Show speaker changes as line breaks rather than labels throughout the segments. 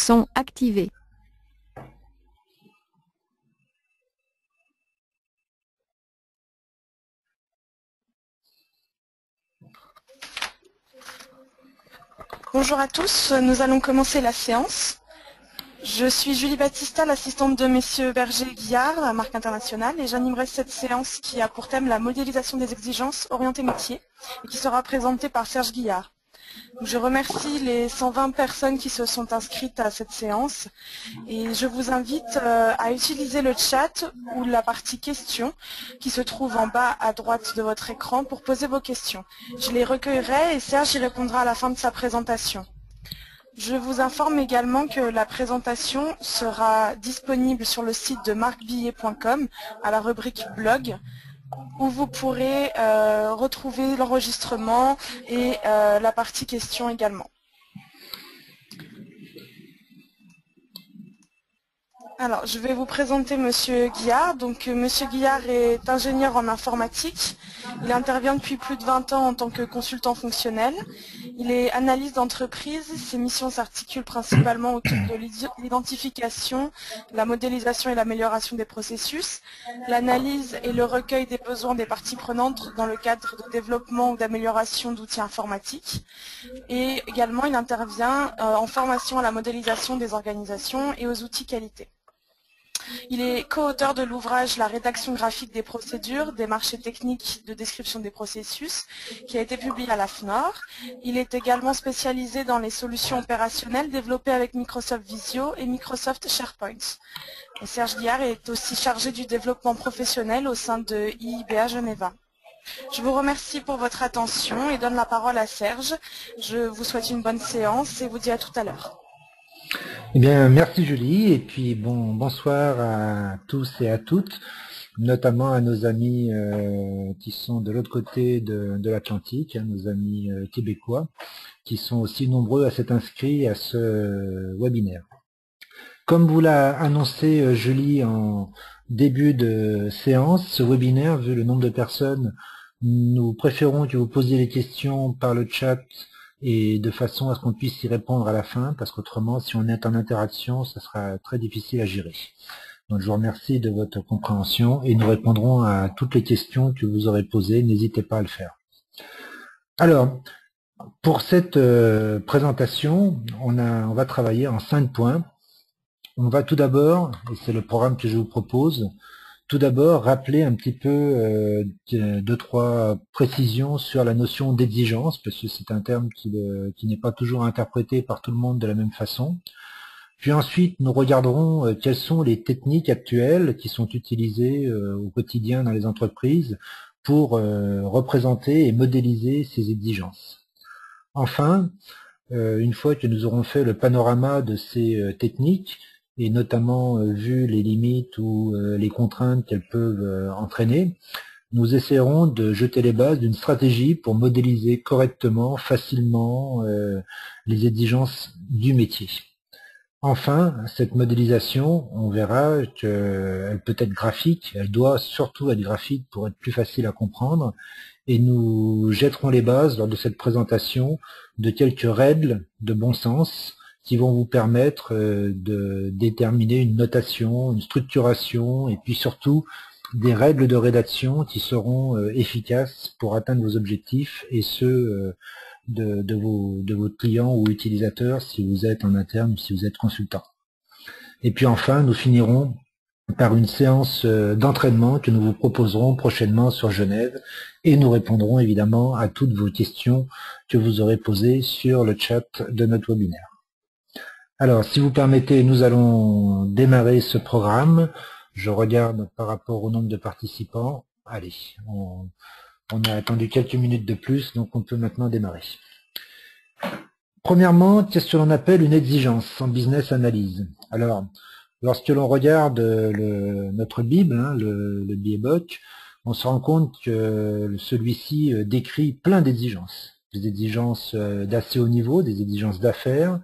sont activés.
Bonjour à tous, nous allons commencer la séance. Je suis Julie Battista, l'assistante de messieurs Berger et Guillard, la marque internationale, et j'animerai cette séance qui a pour thème la modélisation des exigences orientées métiers et qui sera présentée par Serge Guillard. Je remercie les 120 personnes qui se sont inscrites à cette séance et je vous invite à utiliser le chat ou la partie questions qui se trouve en bas à droite de votre écran pour poser vos questions. Je les recueillerai et Serge y répondra à la fin de sa présentation. Je vous informe également que la présentation sera disponible sur le site de marcbillet.com à la rubrique blog où vous pourrez retrouver l'enregistrement et la partie questions également. Alors, je vais vous présenter Monsieur Guillard. Donc, Monsieur Guillard est ingénieur en informatique. Il intervient depuis plus de 20 ans en tant que consultant fonctionnel. Il est analyste d'entreprise. Ses missions s'articulent principalement autour de l'identification, la modélisation et l'amélioration des processus, l'analyse et le recueil des besoins des parties prenantes dans le cadre de développement ou d'amélioration d'outils informatiques. Et également, il intervient en formation à la modélisation des organisations et aux outils qualité. Il est co-auteur de l'ouvrage La rédaction graphique des procédures, des marchés techniques de description des processus, qui a été publié à la FNOR. Il est également spécialisé dans les solutions opérationnelles développées avec Microsoft Visio et Microsoft SharePoint. Et Serge Guillard est aussi chargé du développement professionnel au sein de IIBA Geneva. Je vous remercie pour votre attention et donne la parole à Serge. Je vous souhaite une bonne séance et vous dis à tout à l'heure.
Eh bien, merci Julie, et puis bonsoir à tous et à toutes, notamment à nos amis qui sont de l'autre côté de l'Atlantique, nos amis québécois, qui sont aussi nombreux à s'être inscrits à ce webinaire. Comme vous l'a annoncé Julie en début de séance, ce webinaire, vu le nombre de personnes, nous préférons que vous posiez les questions par le chat et de façon à ce qu'on puisse y répondre à la fin, parce qu'autrement, si on est en interaction, ça sera très difficile à gérer. Donc je vous remercie de votre compréhension et nous répondrons à toutes les questions que vous aurez posées, n'hésitez pas à le faire. Alors, pour cette présentation, on va travailler en 5 points. On va tout d'abord, et c'est le programme que je vous propose, tout d'abord rappeler un petit peu 2-3 précisions sur la notion d'exigence, parce que c'est un terme qui n'est pas toujours interprété par tout le monde de la même façon. Puis ensuite, nous regarderons quelles sont les techniques actuelles qui sont utilisées au quotidien dans les entreprises pour représenter et modéliser ces exigences. Enfin, une fois que nous aurons fait le panorama de ces techniques, et notamment vu les limites ou les contraintes qu'elles peuvent entraîner, nous essaierons de jeter les bases d'une stratégie pour modéliser correctement, facilement les exigences du métier. Enfin, cette modélisation, on verra qu'elle peut être graphique, elle doit surtout être graphique pour être plus facile à comprendre, et nous jetterons les bases lors de cette présentation de quelques règles de bon sens qui vont vous permettre de déterminer une notation, une structuration, et puis surtout des règles de rédaction qui seront efficaces pour atteindre vos objectifs et ceux de vos clients ou utilisateurs si vous êtes en interne ou si vous êtes consultant. Et puis enfin, nous finirons par une séance d'entraînement que nous vous proposerons prochainement sur Genève et nous répondrons évidemment à toutes vos questions que vous aurez posées sur le chat de notre webinaire. Alors, si vous permettez, nous allons démarrer ce programme. Je regarde par rapport au nombre de participants. Allez, on a attendu quelques minutes de plus, donc on peut maintenant démarrer. Premièrement, qu'est-ce que l'on appelle une exigence en business analyse? Alors, lorsque l'on regarde notre Bible, le BIEBOC, on se rend compte que celui-ci décrit plein d'exigences. Des exigences d'assez haut niveau, des exigences d'affaires,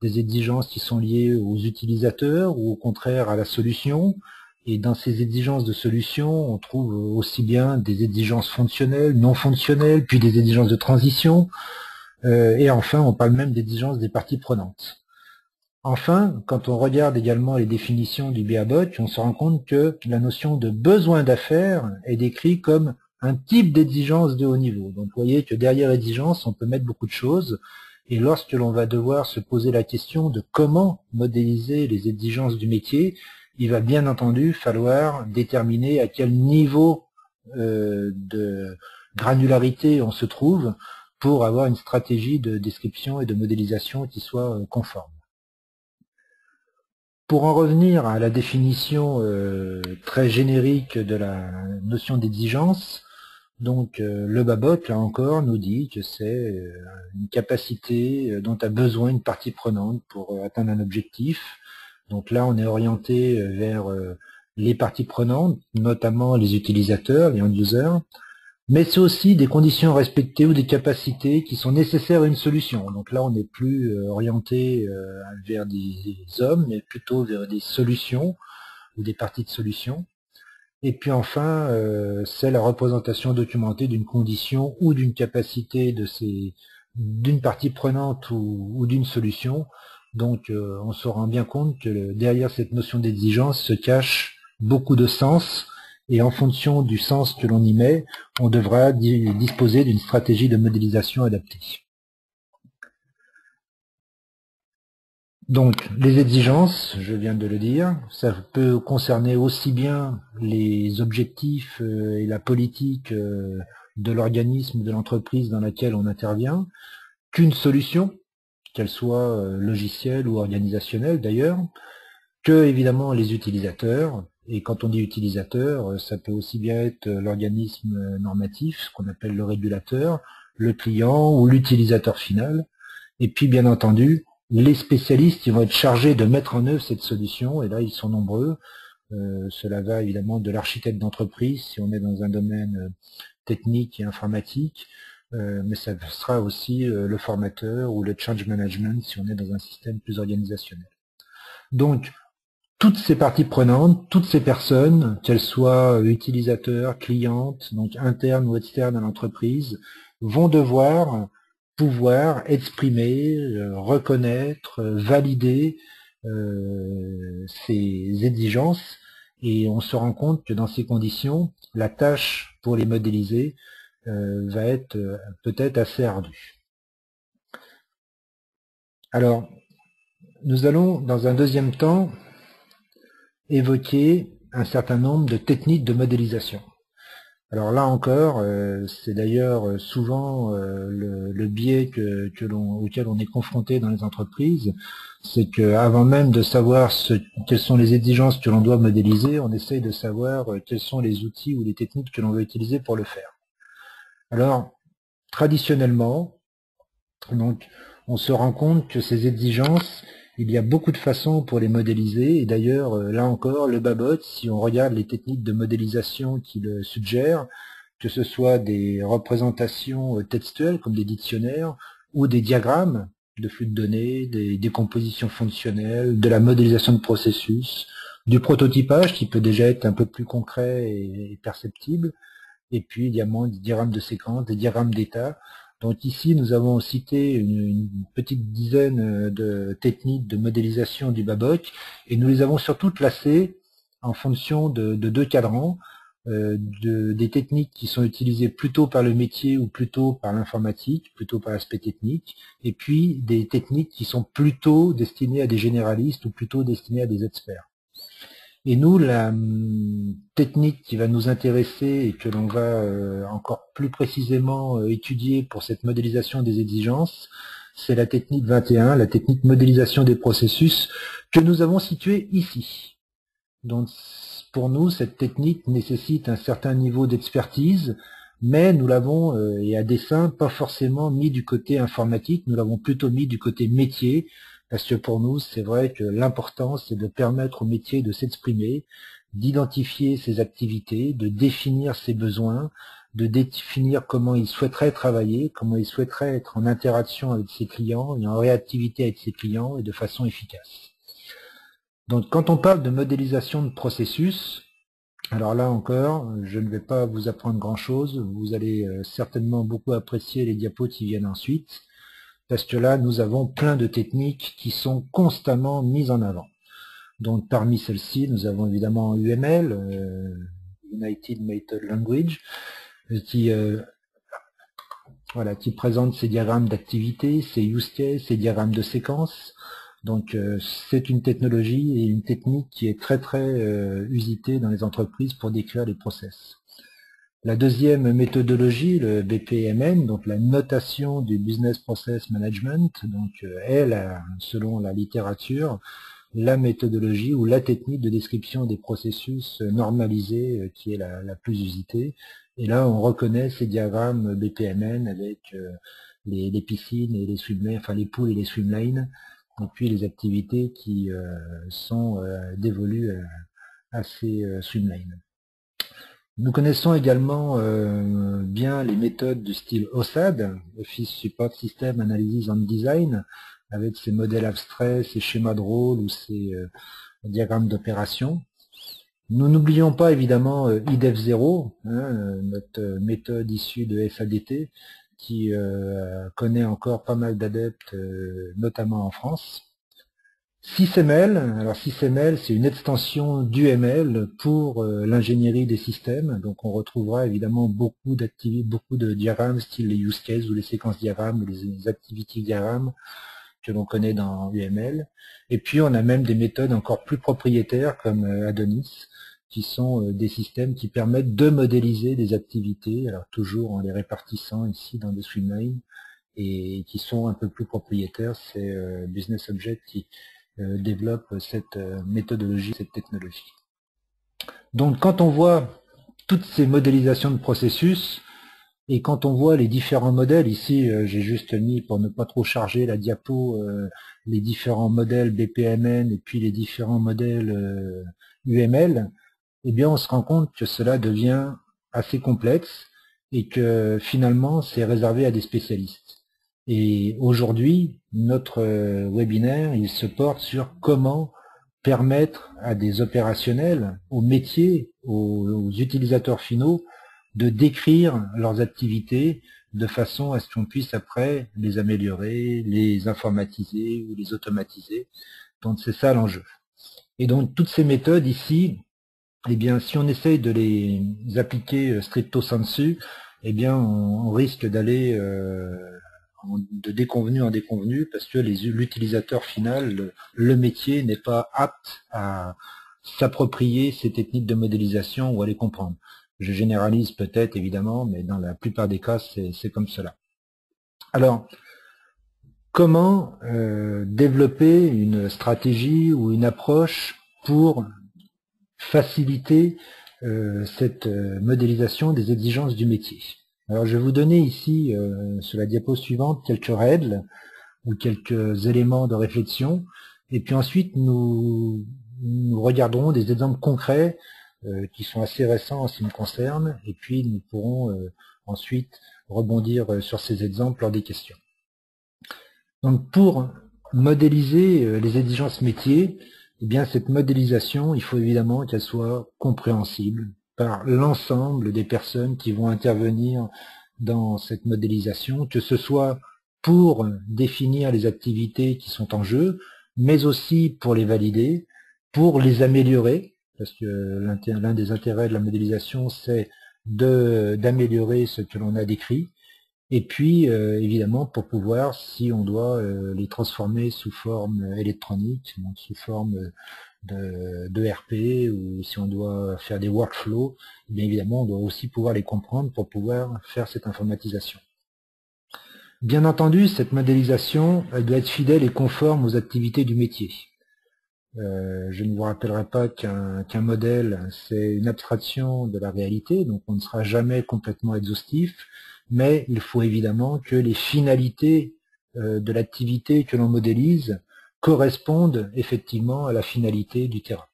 des exigences qui sont liées aux utilisateurs ou au contraire à la solution. Et dans ces exigences de solution, on trouve aussi bien des exigences fonctionnelles, non fonctionnelles, puis des exigences de transition. Et enfin, on parle même d'exigences des parties prenantes. Enfin, quand on regarde également les définitions du BABOT, on se rend compte que la notion de besoin d'affaires est décrite comme un type d'exigence de haut niveau. Donc vous voyez que derrière exigence, on peut mettre beaucoup de choses. Et lorsque l'on va devoir se poser la question de comment modéliser les exigences du métier, il va bien entendu falloir déterminer à quel niveau de granularité on se trouve pour avoir une stratégie de description et de modélisation qui soit conforme. Pour en revenir à la définition très générique de la notion d'exigence, donc le BABOT, là encore, nous dit que c'est une capacité dont a besoin une partie prenante pour atteindre un objectif. Donc là, on est orienté vers les parties prenantes, notamment les utilisateurs, les end-users, mais c'est aussi des conditions respectées ou des capacités qui sont nécessaires à une solution. Donc là, on n'est plus orienté vers des hommes, mais plutôt vers des solutions ou des parties de solutions. Et puis enfin, c'est la représentation documentée d'une condition ou d'une capacité d'une partie prenante ou d'une solution. Donc on se rend bien compte que derrière cette notion d'exigence se cache beaucoup de sens, et en fonction du sens que l'on y met, on devra disposer d'une stratégie de modélisation adaptée. Donc, les exigences, je viens de le dire, ça peut concerner aussi bien les objectifs et la politique de l'organisme, de l'entreprise dans laquelle on intervient, qu'une solution, qu'elle soit logicielle ou organisationnelle d'ailleurs, que évidemment les utilisateurs. Et quand on dit utilisateur, ça peut aussi bien être l'organisme normatif, ce qu'on appelle le régulateur, le client ou l'utilisateur final. Et puis bien entendu, les spécialistes qui vont être chargés de mettre en œuvre cette solution, et là ils sont nombreux. Cela va évidemment de l'architecte d'entreprise si on est dans un domaine technique et informatique, mais ça sera aussi le formateur ou le change management si on est dans un système plus organisationnel. Donc, toutes ces parties prenantes, toutes ces personnes, qu'elles soient utilisateurs, clientes, donc internes ou externes à l'entreprise, vont devoir pouvoir exprimer, reconnaître, valider ces exigences, et on se rend compte que dans ces conditions, la tâche pour les modéliser va être peut-être assez ardue. Alors, nous allons dans un deuxième temps évoquer un certain nombre de techniques de modélisation. Alors là encore, c'est d'ailleurs souvent le biais auquel on est confronté dans les entreprises, c'est qu'avant même de savoir quelles sont les exigences que l'on doit modéliser, on essaye de savoir quels sont les outils ou les techniques que l'on veut utiliser pour le faire. Alors, traditionnellement, donc, on se rend compte que ces exigences, il y a beaucoup de façons pour les modéliser, et d'ailleurs, là encore, le BABOT, si on regarde les techniques de modélisation qui le suggèrent, que ce soit des représentations textuelles comme des dictionnaires, ou des diagrammes de flux de données, des décompositions fonctionnelles, de la modélisation de processus, du prototypage qui peut déjà être un peu plus concret et perceptible, et puis également des diagrammes de séquence, des diagrammes d'état. Donc ici, nous avons cité une petite dizaine de techniques de modélisation du BABOT, et nous les avons surtout classées en fonction de deux cadrans, des techniques qui sont utilisées plutôt par le métier ou plutôt par l'informatique, plutôt par l'aspect technique, et puis des techniques qui sont plutôt destinées à des généralistes ou plutôt destinées à des experts. Et nous, la technique qui va nous intéresser et que l'on va encore plus précisément étudier pour cette modélisation des exigences, c'est la technique 21, la technique modélisation des processus, que nous avons située ici. Donc, pour nous, cette technique nécessite un certain niveau d'expertise, mais nous l'avons, et à dessein, pas forcément mis du côté informatique, nous l'avons plutôt mis du côté métier, parce que pour nous, c'est vrai que l'important, c'est de permettre au métier de s'exprimer, d'identifier ses activités, de définir ses besoins, de définir comment il souhaiterait travailler, comment il souhaiterait être en interaction avec ses clients et en réactivité avec ses clients et de façon efficace. Donc quand on parle de modélisation de processus, alors là encore, je ne vais pas vous apprendre grand-chose, vous allez certainement beaucoup apprécier les diapos qui viennent ensuite. parce que là, nous avons plein de techniques qui sont constamment mises en avant. Donc parmi celles-ci, nous avons évidemment UML, United Method Language, qui qui présente ces diagrammes d'activité, ces use cases, ces diagrammes de séquences. Donc c'est une technologie et une technique qui est très usitée dans les entreprises pour décrire les process. La deuxième méthodologie, le BPMN, donc la notation du Business Process Management, donc est, selon la littérature, la méthodologie ou la technique de description des processus normalisés qui est la plus usitée. Et là, on reconnaît ces diagrammes BPMN avec les piscines et les swimlanes, enfin les pools et les swimlanes, et puis les activités qui sont dévolues à ces swimlanes. Nous connaissons également bien les méthodes du style OSAD, Office Support System Analysis and Design, avec ses modèles abstraits, ses schémas de rôle ou ses diagrammes d'opération. Nous n'oublions pas évidemment IDEF0, notre méthode issue de SADT, qui connaît encore pas mal d'adeptes, notamment en France. SysML, alors SysML c'est une extension d'UML pour l'ingénierie des systèmes, donc on retrouvera évidemment beaucoup de diagrammes style les use cases ou les séquences diagrammes ou les activity diagrammes que l'on connaît dans UML. Et puis on a même des méthodes encore plus propriétaires comme Adonis, qui sont des systèmes qui permettent de modéliser des activités, alors toujours en les répartissant ici dans des swimlanes, et qui sont un peu plus propriétaires, c'est Business Object qui développe cette méthodologie, cette technologie. Donc quand on voit toutes ces modélisations de processus, et quand on voit les différents modèles, ici j'ai juste mis, pour ne pas trop charger la diapo, les différents modèles BPMN et puis les différents modèles UML, eh bien on se rend compte que cela devient assez complexe et que finalement c'est réservé à des spécialistes. Et aujourd'hui, notre webinaire, il se porte sur comment permettre à des opérationnels, aux métiers, aux utilisateurs finaux, de décrire leurs activités de façon à ce qu'on puisse après les améliorer, les informatiser ou les automatiser. Donc c'est ça l'enjeu. Et donc toutes ces méthodes ici, eh bien si on essaye de les appliquer stricto sensu, eh bien on risque d'aller de déconvenu en déconvenu parce que l'utilisateur final, le métier n'est pas apte à s'approprier ces techniques de modélisation ou à les comprendre. Je généralise peut-être évidemment, mais dans la plupart des cas c'est comme cela. Alors, comment développer une stratégie ou une approche pour faciliter cette modélisation des exigences du métier? Alors je vais vous donner ici, sur la diapo suivante, quelques règles ou quelques éléments de réflexion, et puis ensuite nous regarderons des exemples concrets qui sont assez récents en ce qui me concerne, et puis nous pourrons ensuite rebondir sur ces exemples lors des questions. Donc pour modéliser les exigences métiers, eh bien cette modélisation, il faut évidemment qu'elle soit compréhensible par l'ensemble des personnes qui vont intervenir dans cette modélisation, que ce soit pour définir les activités qui sont en jeu, mais aussi pour les valider, pour les améliorer, parce que l'un des intérêts de la modélisation, c'est d'améliorer ce que l'on a décrit, et puis évidemment pour pouvoir, si on doit les transformer sous forme électronique, donc sous forme de RP, ou si on doit faire des workflows, bien évidemment on doit aussi pouvoir les comprendre pour pouvoir faire cette informatisation. Bien entendu, cette modélisation, elle doit être fidèle et conforme aux activités du métier. Je ne vous rappellerai pas qu'un modèle, c'est une abstraction de la réalité, donc on ne sera jamais complètement exhaustif, mais il faut évidemment que les finalités de l'activité que l'on modélise correspondent effectivement à la finalité du terrain.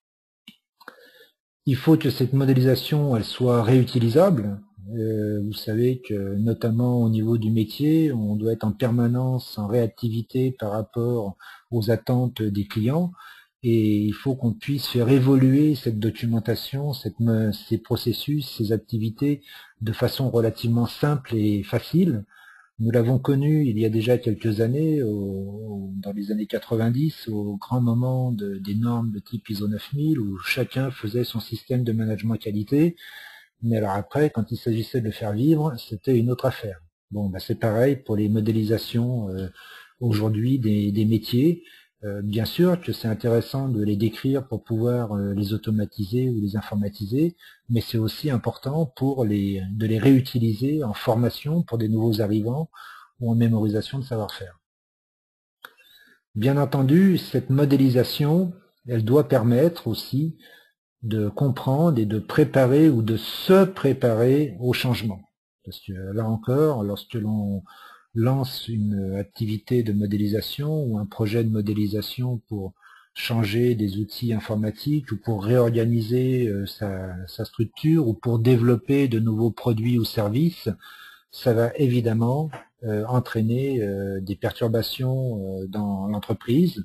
Il faut que cette modélisation elle soit réutilisable. Vous savez que notamment au niveau du métier, on doit être en permanence en réactivité par rapport aux attentes des clients, et il faut qu'on puisse faire évoluer cette documentation, ces processus, ces activités de façon relativement simple et facile. Nous l'avons connu il y a déjà quelques années, dans les années 90, au grand moment des normes de type ISO 9000, où chacun faisait son système de management qualité. Mais alors après, quand il s'agissait de le faire vivre, c'était une autre affaire. Bon, bah c'est pareil pour les modélisations aujourd'hui des métiers. Bien sûr que c'est intéressant de les décrire pour pouvoir les automatiser ou les informatiser, mais c'est aussi important de les réutiliser en formation pour des nouveaux arrivants ou en mémorisation de savoir-faire. Bien entendu, cette modélisation, elle doit permettre aussi de comprendre et de préparer ou de se préparer au changement. Parce que là encore, lorsque l'on lance une activité de modélisation ou un projet de modélisation pour changer des outils informatiques ou pour réorganiser sa structure ou pour développer de nouveaux produits ou services, ça va évidemment entraîner des perturbations dans l'entreprise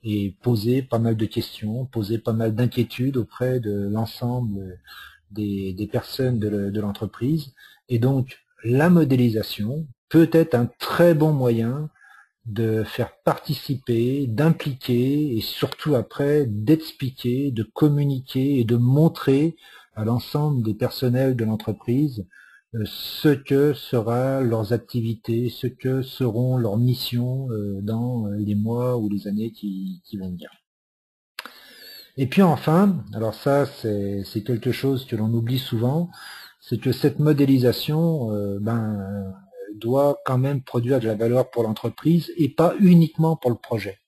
et poser pas mal de questions, poser pas mal d'inquiétudes auprès de l'ensemble des personnes de l'entreprise. Et donc, la modélisation peut être un très bon moyen de faire participer, d'impliquer et surtout après d'expliquer, de communiquer et de montrer à l'ensemble des personnels de l'entreprise ce que sera leurs activités, ce que seront leurs missions dans les mois ou les années qui vont venir. Et puis enfin, alors ça c'est quelque chose que l'on oublie souvent, c'est que cette modélisation doit quand même produire de la valeur pour l'entreprise et pas uniquement pour le projet.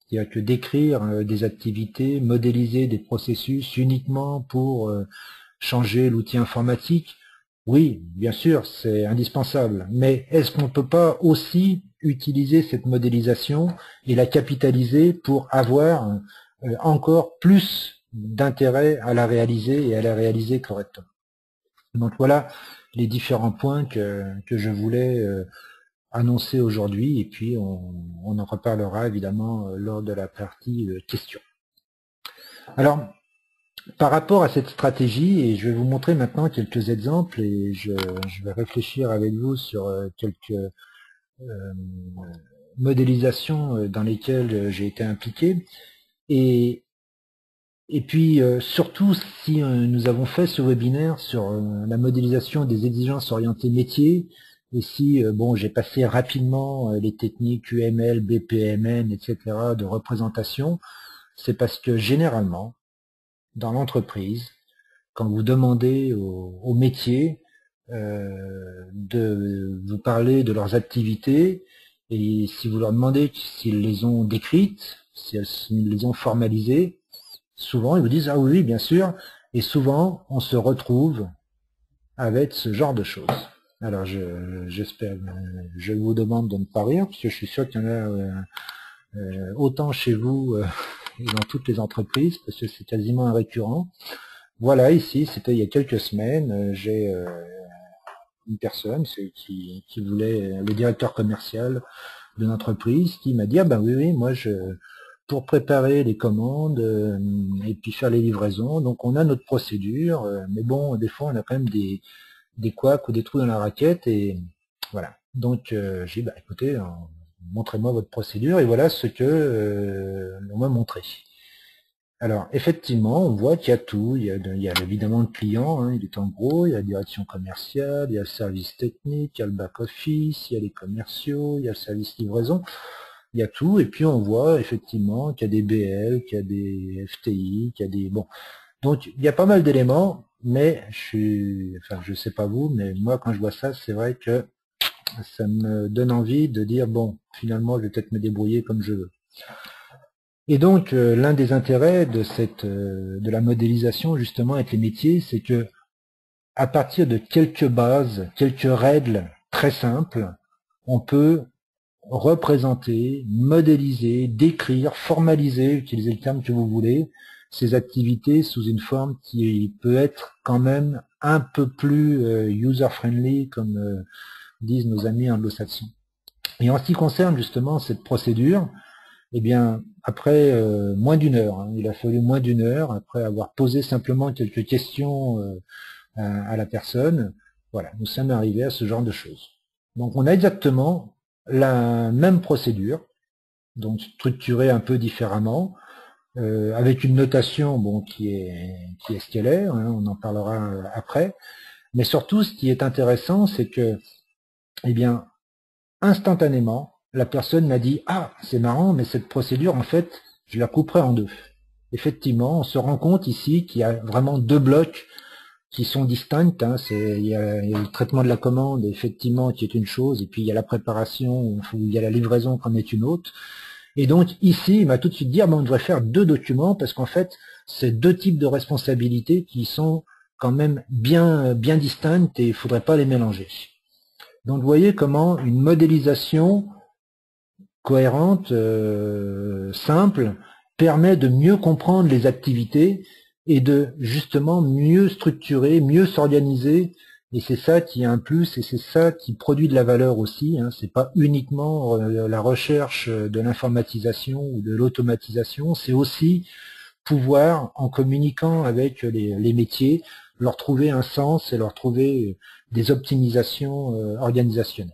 C'est-à-dire que décrire des activités, modéliser des processus uniquement pour changer l'outil informatique, oui, bien sûr, c'est indispensable. Mais est-ce qu'on ne peut pas aussi utiliser cette modélisation et la capitaliser pour avoir encore plus d'intérêt à la réaliser et à la réaliser correctement? Donc voilà les différents points que je voulais annoncer aujourd'hui, et puis on en reparlera évidemment lors de la partie questions. Alors, par rapport à cette stratégie, et je vais vous montrer maintenant quelques exemples, et je vais réfléchir avec vous sur quelques modélisations dans lesquelles j'ai été impliqué, et puis surtout si nous avons fait ce webinaire sur la modélisation des exigences orientées métiers, et si bon, j'ai passé rapidement les techniques UML, BPMN, etc. de représentation, c'est parce que généralement, dans l'entreprise, quand vous demandez aux métiers de vous parler de leurs activités, et si vous leur demandez s'ils les ont décrites, si ils les ont formalisées, souvent ils vous disent « Ah oui, bien sûr », et souvent on se retrouve avec ce genre de choses. Alors j'espère, je vous demande de ne pas rire, parce que je suis sûr qu'il y en a autant chez vous et dans toutes les entreprises, parce que c'est quasiment un récurrent. Voilà, ici, c'était il y a quelques semaines, j'ai une personne qui voulait, le directeur commercial de l'entreprise, qui m'a dit « Ah ben oui, moi pour préparer les commandes et puis faire les livraisons, donc on a notre procédure, mais bon, des fois on a quand même des couacs ou des trous dans la raquette, et voilà. Donc j'ai dit bah écoutez, montrez-moi votre procédure, et voilà ce que l'on m'a montré. Alors, effectivement, on voit qu'il y a tout. Il y a évidemment le client, hein, il est en gros, il y a la direction commerciale, il y a le service technique, il y a le back-office, il y a les commerciaux, il y a le service livraison, il y a tout. Et puis, on voit effectivement qu'il y a des BL, qu'il y a des FTI, qu'il y a des... Bon, donc, il y a pas mal d'éléments, mais je sais pas vous, mais moi, quand je vois ça, c'est vrai que ça me donne envie de dire, bon, finalement, je vais peut-être me débrouiller comme je veux. Et donc, l'un des intérêts de la modélisation, justement, avec les métiers, c'est que à partir de quelques bases, quelques règles très simples, on peut représenter, modéliser, décrire, formaliser, utilisez le terme que vous voulez, ces activités sous une forme qui peut être quand même un peu plus user-friendly, comme disent nos amis anglo-saxons. Et en ce qui concerne justement cette procédure, eh bien, après moins d'une heure, hein, il a fallu moins d'une heure, après avoir posé simplement quelques questions à la personne, voilà, nous sommes arrivés à ce genre de choses. Donc on a exactement la même procédure, donc structurée un peu différemment, avec une notation bon, qui est ce qu'elle est, hein, on en parlera après. Mais surtout, ce qui est intéressant, c'est que, eh bien, instantanément, la personne m'a dit « Ah, c'est marrant, mais cette procédure, en fait, je la couperai en deux. » Effectivement, on se rend compte ici qu'il y a vraiment deux blocs qui sont distincts. Hein. Il y a le traitement de la commande, effectivement, qui est une chose, et puis il y a la préparation, où il y a la livraison, qui en est une autre. Et donc ici, il m'a tout de suite dit, ah ben, on devrait faire deux documents, parce qu'en fait, c'est deux types de responsabilités qui sont quand même bien distinctes, et il ne faudrait pas les mélanger. Donc vous voyez comment une modélisation cohérente, simple, permet de mieux comprendre les activités et de justement mieux structurer, mieux s'organiser. Et c'est ça qui est un plus, et c'est ça qui produit de la valeur aussi. Hein. C'est pas uniquement la recherche de l'informatisation ou de l'automatisation, c'est aussi pouvoir, en communiquant avec les métiers, leur trouver un sens et leur trouver des optimisations organisationnelles.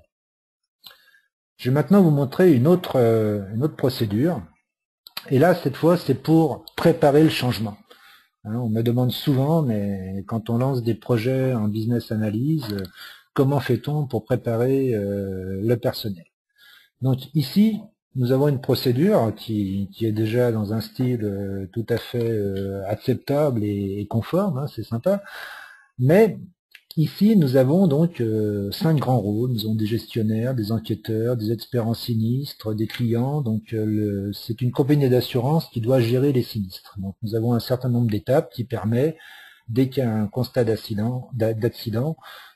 Je vais maintenant vous montrer une autre procédure. Et là, cette fois, c'est pour préparer le changement. Hein, on me demande souvent, mais quand on lance des projets en business analyse, comment fait-on pour préparer le personnel? Donc ici, nous avons une procédure qui est déjà dans un style tout à fait acceptable et conforme, hein, c'est sympa, mais ici, nous avons donc 5 grands rôles. Nous avons des gestionnaires, des enquêteurs, des experts en sinistres, des clients. Donc, c'est une compagnie d'assurance qui doit gérer les sinistres. Donc, nous avons un certain nombre d'étapes qui permet, dès qu'il y a un constat d'accident,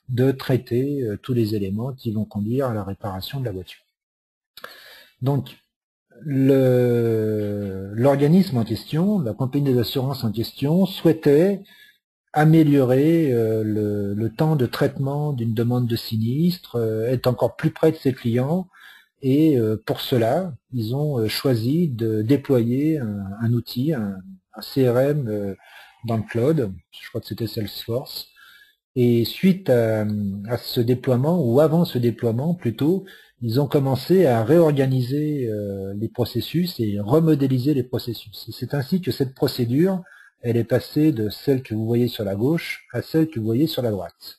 de traiter tous les éléments qui vont conduire à la réparation de la voiture. Donc, l'organisme en question, la compagnie d'assurance en question, souhaitait améliorer le temps de traitement d'une demande de sinistre, être encore plus près de ses clients, et pour cela, ils ont choisi de déployer un outil, un CRM dans le cloud, je crois que c'était Salesforce, et suite à ce déploiement, ou avant ce déploiement plutôt, ils ont commencé à réorganiser les processus et remodéliser les processus. C'est ainsi que cette procédure elle est passée de celle que vous voyez sur la gauche à celle que vous voyez sur la droite.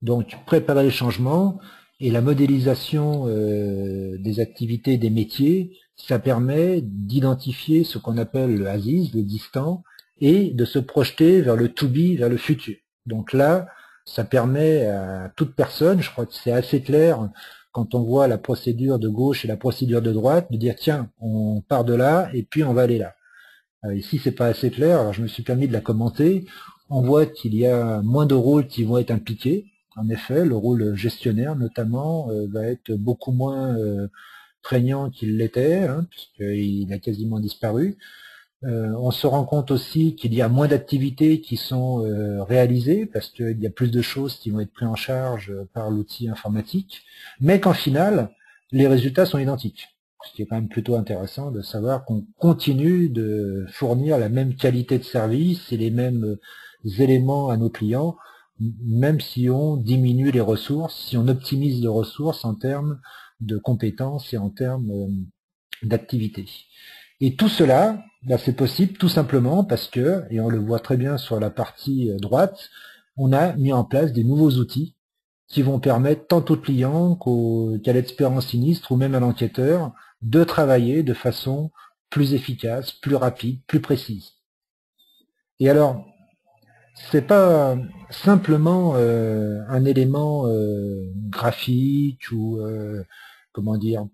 Donc, préparer les changements et la modélisation des activités des métiers, ça permet d'identifier ce qu'on appelle le ASIS, l'existant, et de se projeter vers le to be, vers le futur. Donc là, ça permet à toute personne, je crois que c'est assez clair quand on voit la procédure de gauche et la procédure de droite, de dire tiens, on part de là et puis on va aller là. Ici, c'est pas assez clair, alors je me suis permis de la commenter. On voit qu'il y a moins de rôles qui vont être impliqués. En effet, le rôle gestionnaire, notamment, va être beaucoup moins prégnant qu'il l'était, hein, puisqu'il a quasiment disparu. On se rend compte aussi qu'il y a moins d'activités qui sont réalisées, parce qu'il y a plus de choses qui vont être prises en charge par l'outil informatique, mais qu'en final, les résultats sont identiques. Ce qui est quand même plutôt intéressant de savoir qu'on continue de fournir la même qualité de service et les mêmes éléments à nos clients, même si on diminue les ressources, si on optimise les ressources en termes de compétences et en termes d'activité. Et tout cela, c'est possible tout simplement parce que, et on le voit très bien sur la partie droite, on a mis en place des nouveaux outils qui vont permettre tant au client qu'à l'expert en sinistre ou même à l'enquêteur de travailler de façon plus efficace, plus rapide, plus précise. Et alors, c'est pas simplement un élément graphique ou comment dire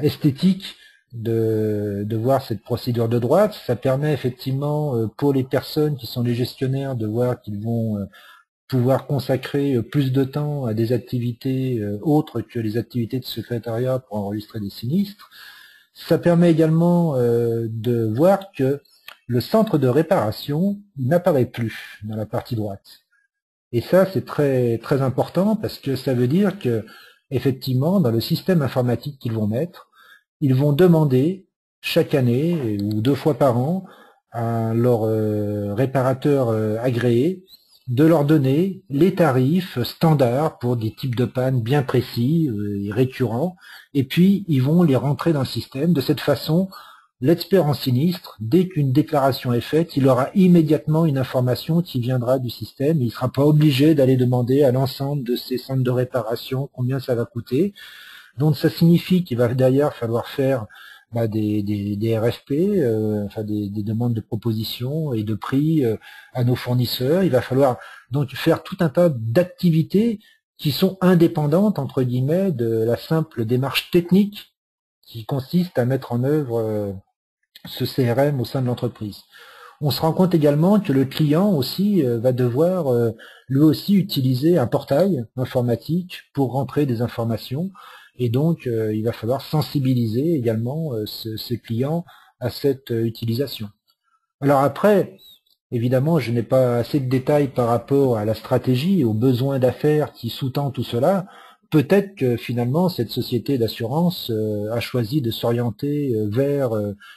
esthétique de voir cette procédure de droite. Ça permet effectivement pour les personnes qui sont les gestionnaires de voir qu'ils vont pouvoir consacrer plus de temps à des activités autres que les activités de secrétariat pour enregistrer des sinistres. Ça permet également de voir que le centre de réparation n'apparaît plus dans la partie droite. Et ça, c'est très, très important parce que ça veut dire que, effectivement, dans le système informatique qu'ils vont mettre, ils vont demander chaque année ou 2 fois par an à leur réparateur agréé de leur donner les tarifs standards pour des types de panne bien précis et récurrents, et puis ils vont les rentrer dans le système. De cette façon, l'expert en sinistre, dès qu'une déclaration est faite, il aura immédiatement une information qui viendra du système. Il ne sera pas obligé d'aller demander à l'ensemble de ces centres de réparation combien ça va coûter. Donc ça signifie qu'il va d'ailleurs falloir faire des RFP, enfin des demandes de propositions et de prix à nos fournisseurs. Il va falloir donc faire tout un tas d'activités qui sont indépendantes, entre guillemets, de la simple démarche technique qui consiste à mettre en œuvre ce CRM au sein de l'entreprise. On se rend compte également que le client aussi va devoir lui aussi utiliser un portail informatique pour rentrer des informations. Et donc, il va falloir sensibiliser également ces clients à cette utilisation. Alors après, évidemment, je n'ai pas assez de détails par rapport à la stratégie et aux besoins d'affaires qui sous-tendent tout cela. Peut-être que finalement, cette société d'assurance a choisi de s'orienter vers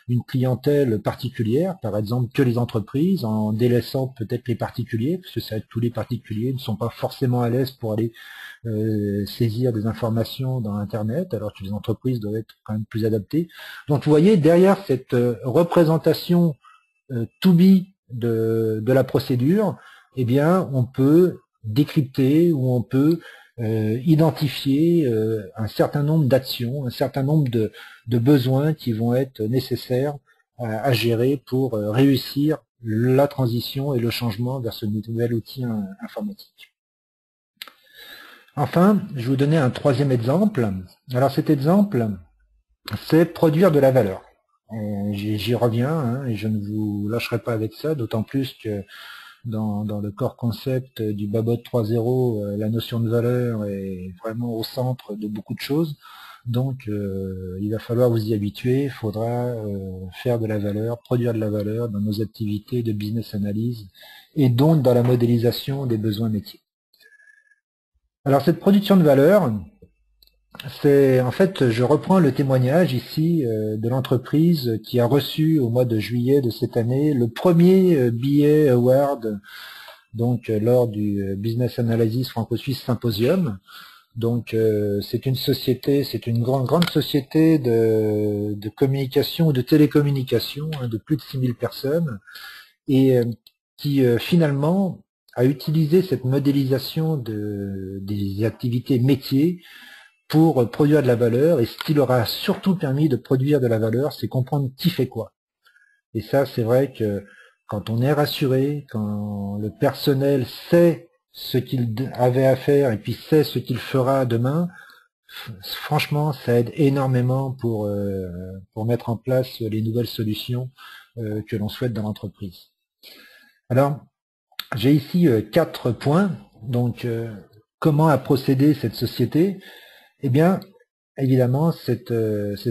une clientèle particulière, par exemple que les entreprises, en délaissant peut-être les particuliers, parce que c'est vrai que tous les particuliers ne sont pas forcément à l'aise pour aller saisir des informations dans Internet, alors que les entreprises doivent être quand même plus adaptées. Donc vous voyez, derrière cette représentation to be de la procédure, eh bien, on peut décrypter ou on peut identifier un certain nombre d'actions, un certain nombre de besoins qui vont être nécessaires à gérer pour réussir la transition et le changement vers ce nouvel outil informatique. Enfin, je vais vous donner un troisième exemple. Alors cet exemple, c'est produire de la valeur. J'y reviens, et je ne vous lâcherai pas avec ça, d'autant plus que dans le core concept du Babot 3.0, la notion de valeur est vraiment au centre de beaucoup de choses. Donc il va falloir vous y habituer, il faudra faire de la valeur, produire de la valeur dans nos activités de business analyse et donc dans la modélisation des besoins métiers. Alors cette production de valeur, c'est en fait, je reprends le témoignage ici de l'entreprise qui a reçu au mois de juillet de cette année le premier BA Award, donc lors du Business Analysis Franco-Suisse Symposium. Donc c'est une société, c'est une grande société de communication ou de télécommunication de plus de 6000 personnes et qui finalement a utilisé cette modélisation des activités métiers pour produire de la valeur, et ce qui leur a surtout permis de produire de la valeur, c'est comprendre qui fait quoi. Et ça, c'est vrai que quand on est rassuré, quand le personnel sait ce qu'il avait à faire et puis sait ce qu'il fera demain, franchement, ça aide énormément pour mettre en place les nouvelles solutions que l'on souhaite dans l'entreprise. Alors, j'ai ici 4 points. Donc, comment a procédé cette société? Eh bien, évidemment, cette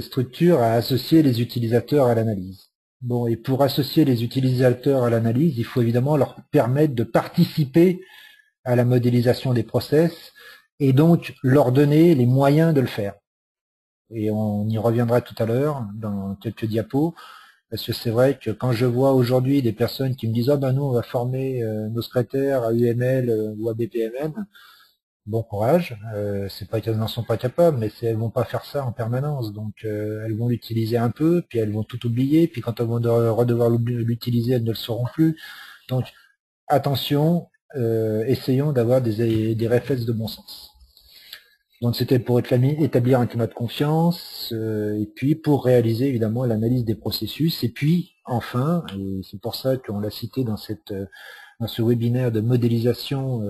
structure a associé les utilisateurs à l'analyse. Bon, et pour associer les utilisateurs à l'analyse, il faut évidemment leur permettre de participer à la modélisation des process et donc leur donner les moyens de le faire. Et on y reviendra tout à l'heure dans quelques diapos. Parce que c'est vrai que quand je vois aujourd'hui des personnes qui me disent « Ah ben nous, on va former nos secrétaires à UML ou à BPMN », bon courage, c'est pas qu'elles n'en sont pas capables, mais elles vont pas faire ça en permanence. Donc elles vont l'utiliser un peu, puis elles vont tout oublier, puis quand elles vont redevoir l'utiliser, elles ne le sauront plus. Donc attention, essayons d'avoir des réflexes de bon sens. Donc c'était pour établir un climat de confiance, et puis pour réaliser évidemment l'analyse des processus, et puis enfin, et c'est pour ça qu'on l'a cité dans ce webinaire de modélisation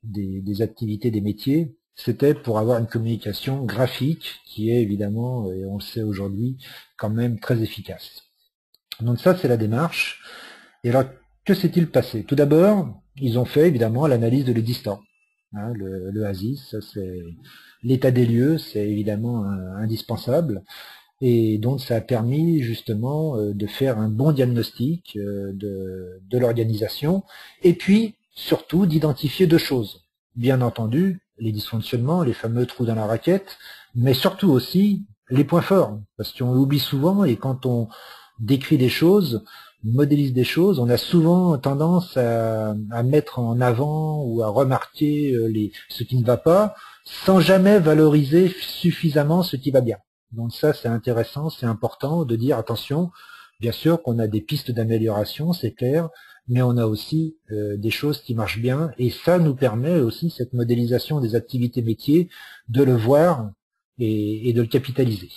des activités des métiers, c'était pour avoir une communication graphique qui est évidemment, et on le sait aujourd'hui, quand même très efficace. Donc ça c'est la démarche. Et alors que s'est-il passé? Tout d'abord, ils ont fait évidemment l'analyse de l'existant. Hein, le ASIS, ça c'est l'état des lieux, c'est évidemment indispensable, et donc ça a permis justement de faire un bon diagnostic de l'organisation, et puis surtout d'identifier 2 choses. Bien entendu, les dysfonctionnements, les fameux trous dans la raquette, mais surtout aussi les points forts, parce qu'on l'oublie souvent, et quand on décrit des choses, modélise des choses, on a souvent tendance à mettre en avant ou à remarquer ce qui ne va pas, sans jamais valoriser suffisamment ce qui va bien. Donc ça, c'est intéressant, c'est important de dire, attention, bien sûr qu'on a des pistes d'amélioration, c'est clair, mais on a aussi des choses qui marchent bien, et ça nous permet aussi, cette modélisation des activités métiers, de le voir et de le capitaliser.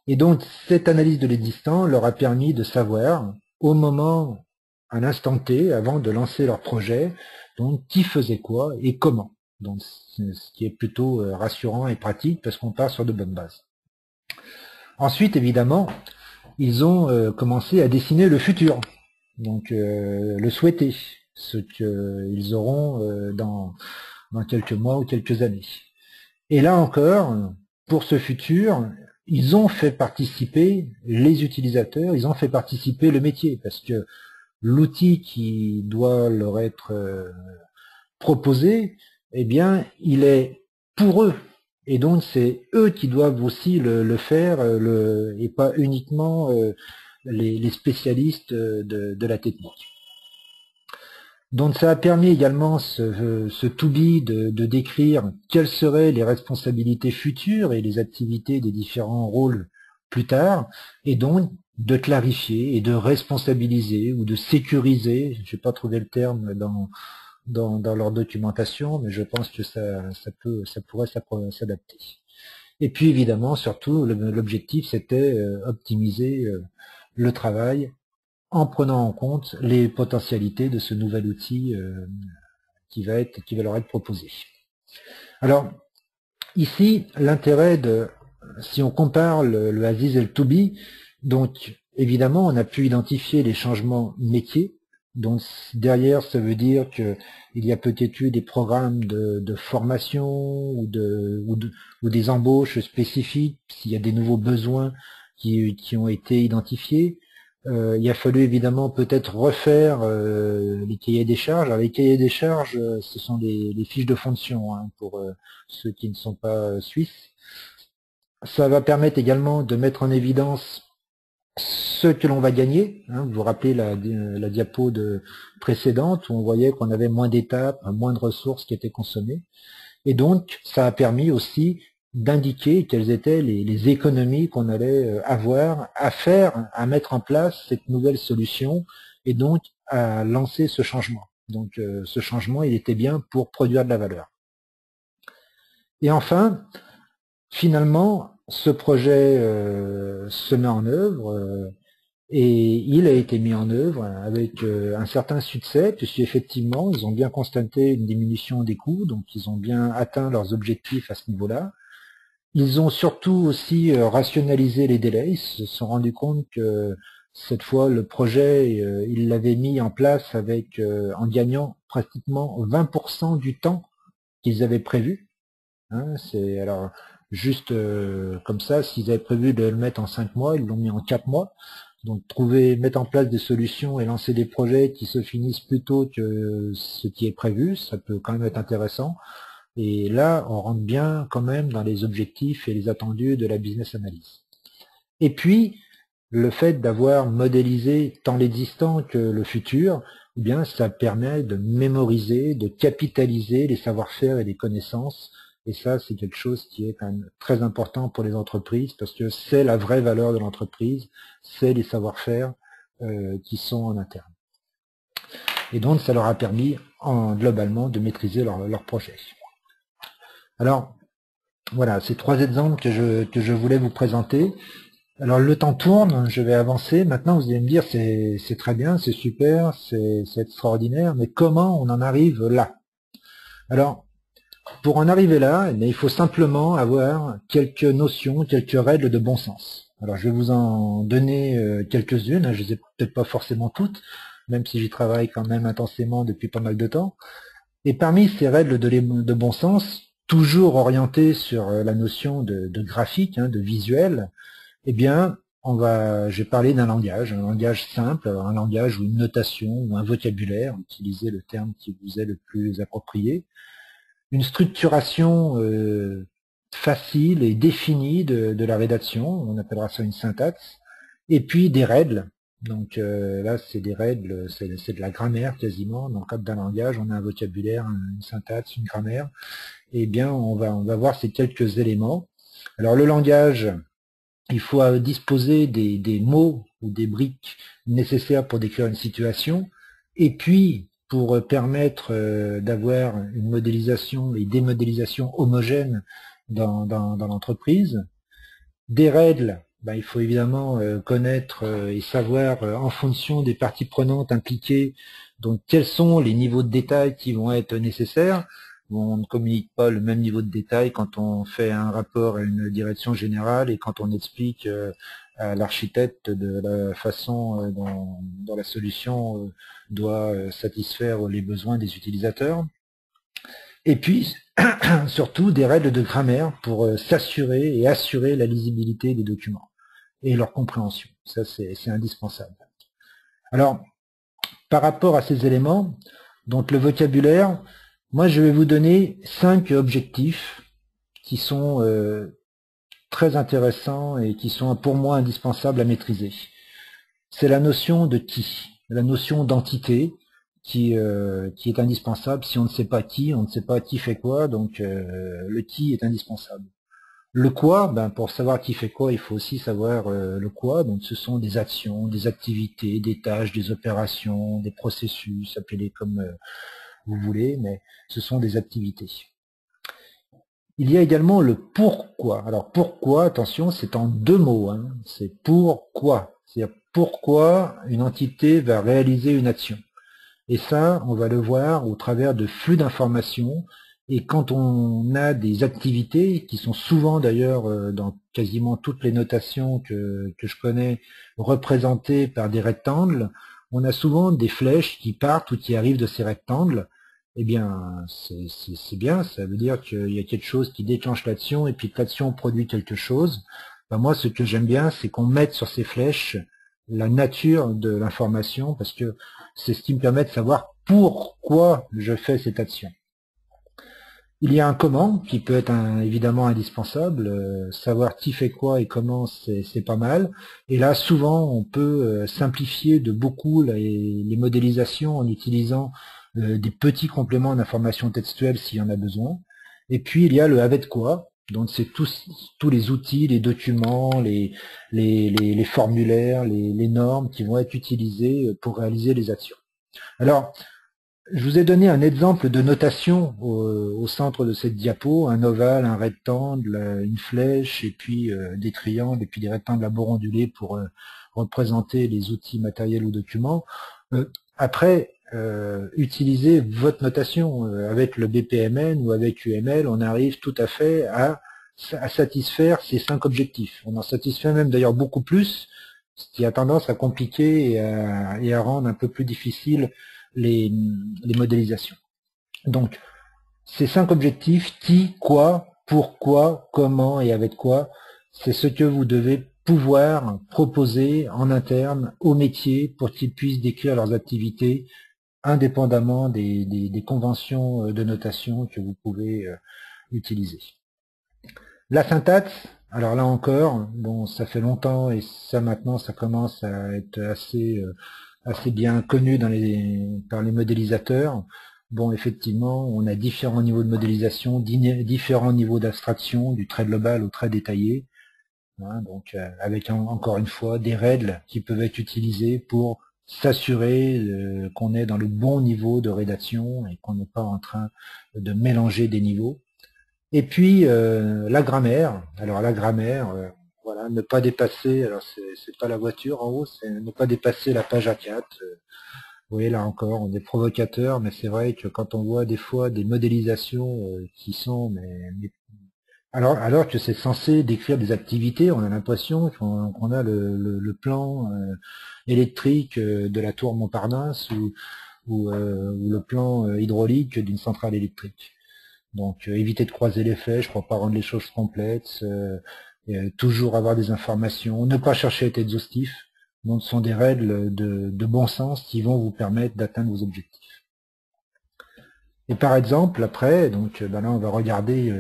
Et donc, cette analyse de l'existant leur a permis de savoir, au moment, à l'instant T, avant de lancer leur projet, donc qui faisait quoi et comment. Donc, ce qui est plutôt rassurant et pratique parce qu'on part sur de bonnes bases. Ensuite, évidemment, ils ont commencé à dessiner le futur, donc le souhaiter, ce qu'ils auront dans quelques mois ou quelques années. Et là encore, pour ce futur, ils ont fait participer les utilisateurs, ils ont fait participer le métier, parce que l'outil qui doit leur être proposé, eh bien, il est pour eux. Et donc, c'est eux qui doivent aussi le faire, et pas uniquement les spécialistes de la technique. Donc ça a permis également ce to-be de décrire quelles seraient les responsabilités futures et les activités des différents rôles plus tard, et donc de clarifier et de responsabiliser ou de sécuriser, je n'ai pas trouvé le terme dans leur documentation, mais je pense que ça pourrait s'adapter. Et puis évidemment, surtout, l'objectif c'était optimiser le travail en prenant en compte les potentialités de ce nouvel outil qui va leur être proposé. Alors, ici, l'intérêt si on compare le Aziz et le To-Be, donc évidemment, on a pu identifier les changements métiers. Donc derrière, ça veut dire qu'il y a peut-être eu des programmes de formation ou des embauches spécifiques, s'il y a des nouveaux besoins qui ont été identifiés. Il a fallu évidemment peut-être refaire les cahiers des charges. Alors, les cahiers des charges, ce sont les fiches de fonction hein, pour ceux qui ne sont pas suisses. Ça va permettre également de mettre en évidence ce que l'on va gagner. Hein. Vous vous rappelez la diapo précédente où on voyait qu'on avait moins d'étapes, moins de ressources qui étaient consommées. Et donc, ça a permis aussi d'indiquer quelles étaient les économies qu'on allait avoir à faire, à mettre en place cette nouvelle solution et donc à lancer ce changement. Donc ce changement, il était bien pour produire de la valeur. Et enfin, finalement, ce projet se met en œuvre et il a été mis en œuvre avec un certain succès, puisqu'effectivement, ils ont bien constaté une diminution des coûts, donc ils ont bien atteint leurs objectifs à ce niveau-là. Ils ont surtout aussi rationalisé les délais. Ils se sont rendus compte que cette fois, le projet, ils l'avaient mis en place en gagnant pratiquement 20% du temps qu'ils avaient prévu. Hein, alors juste comme ça, s'ils avaient prévu de le mettre en 5 mois, ils l'ont mis en 4 mois. Donc mettre en place des solutions et lancer des projets qui se finissent plus tôt que ce qui est prévu, ça peut quand même être intéressant. Et là, on rentre bien quand même dans les objectifs et les attendus de la business analysis. Et puis, le fait d'avoir modélisé tant l'existant que le futur, eh bien, ça permet de mémoriser, de capitaliser les savoir-faire et les connaissances. Et ça, c'est quelque chose qui est quand même très important pour les entreprises parce que c'est la vraie valeur de l'entreprise, c'est les savoir-faire qui sont en interne. Et donc, ça leur a permis globalement de maîtriser leur projet. Alors, voilà, ces 3 exemples que je voulais vous présenter. Alors, le temps tourne, je vais avancer. Maintenant, vous allez me dire, c'est très bien, c'est super, c'est extraordinaire, mais comment on en arrive là? Alors, pour en arriver là, il faut simplement avoir quelques notions, quelques règles de bon sens. Alors, je vais vous en donner quelques-unes, je ne les ai peut-être pas forcément toutes, même si j'y travaille quand même intensément depuis pas mal de temps. Et parmi ces règles de bon sens, toujours orientées sur la notion de graphique, de visuel, eh bien, je vais parler d'un langage, un langage simple, un langage ou une notation ou un vocabulaire, utilisez le terme qui vous est le plus approprié, une structuration facile et définie de la rédaction, on appellera ça une syntaxe, et puis des règles Donc là, c'est des règles, c'est de la grammaire quasiment. Dans le cadre d'un langage, on a un vocabulaire, une syntaxe, une grammaire. Eh bien, on va voir ces quelques éléments. Alors le langage, il faut disposer des mots ou des briques nécessaires pour décrire une situation, et puis pour permettre d'avoir une modélisation et des modélisations homogènes dans l'entreprise. Des règles, ben, il faut évidemment connaître et savoir en fonction des parties prenantes impliquées, donc quels sont les niveaux de détail qui vont être nécessaires. On ne communique pas le même niveau de détail quand on fait un rapport à une direction générale et quand on explique à l'architecte de la façon dont la solution doit satisfaire les besoins des utilisateurs. Et puis, surtout, des règles de grammaire pour s'assurer et assurer la lisibilité des documents et leur compréhension. Ça, c'est indispensable. Alors, par rapport à ces éléments, donc le vocabulaire, moi, je vais vous donner 5 objectifs qui sont très intéressants et qui sont pour moi indispensables à maîtriser. C'est la notion de qui, la notion d'entité, qui est indispensable. Si on ne sait pas qui, on ne sait pas qui fait quoi, donc le qui est indispensable. Le quoi, ben, pour savoir qui fait quoi, il faut aussi savoir le quoi, donc ce sont des actions, des activités, des tâches, des opérations, des processus, appelez-les comme vous voulez, mais ce sont des activités. Il y a également le pourquoi. Alors pourquoi, attention, c'est en 2 mots, hein. C'est pourquoi, c'est-à-dire pourquoi une entité va réaliser une action. Et ça, on va le voir au travers de flux d'informations. Et quand on a des activités, qui sont souvent d'ailleurs dans quasiment toutes les notations que je connais, représentées par des rectangles, on a souvent des flèches qui partent ou qui arrivent de ces rectangles. Eh bien, c'est bien, ça veut dire qu'il y a quelque chose qui déclenche l'action et puis que l'action produit quelque chose. Ben moi, ce que j'aime bien, c'est qu'on mette sur ces flèches la nature de l'information, parce que c'est ce qui me permet de savoir pourquoi je fais cette action. Il y a un comment qui peut être évidemment indispensable. Savoir qui fait quoi et comment, c'est pas mal. Et là, souvent, on peut simplifier de beaucoup les modélisations en utilisant des petits compléments d'information textuelle s'il y en a besoin. Et puis, il y a le avec quoi. Donc, c'est tous les outils, les documents, les formulaires, les normes qui vont être utilisés pour réaliser les actions. Alors, je vous ai donné un exemple de notation au centre de cette diapo, un ovale, un rectangle, une flèche, et puis des triangles, et puis des rectangles à bords ondulés pour représenter les outils matériels ou documents. Après, utilisez votre notation. Avec le BPMN ou avec UML, on arrive tout à fait à satisfaire ces 5 objectifs. On en satisfait même d'ailleurs beaucoup plus, ce qui a tendance à compliquer et à rendre un peu plus difficile les modélisations. Donc, ces 5 objectifs, qui, quoi, pourquoi, comment et avec quoi, c'est ce que vous devez pouvoir proposer en interne aux métiers pour qu'ils puissent décrire leurs activités indépendamment des conventions de notation que vous pouvez utiliser. La syntaxe, alors là encore, bon, ça fait longtemps et ça maintenant, ça commence à être assez bien connu par les modélisateurs. Bon, effectivement, on a différents niveaux de modélisation, différents niveaux d'abstraction, du trait global au trait détaillé. Hein, donc, avec encore une fois des règles qui peuvent être utilisées pour s'assurer qu'on est dans le bon niveau de rédaction et qu'on n'est pas en train de mélanger des niveaux. Et puis la grammaire. Alors la grammaire, voilà, ne pas dépasser, alors c'est pas la voiture en haut, c'est ne pas dépasser la page A4. Vous voyez, là encore, on est provocateur, mais c'est vrai que quand on voit des fois des modélisations qui sont, alors que c'est censé décrire des activités, on a l'impression qu'on a le plan électrique de la tour Montparnasse ou le plan hydraulique d'une centrale électrique. Donc éviter de croiser les flèches pour pas rendre les choses complètes, toujours avoir des informations, ne pas chercher à être exhaustif. Donc ce sont des règles de bon sens qui vont vous permettre d'atteindre vos objectifs. Et par exemple, après, donc là on va regarder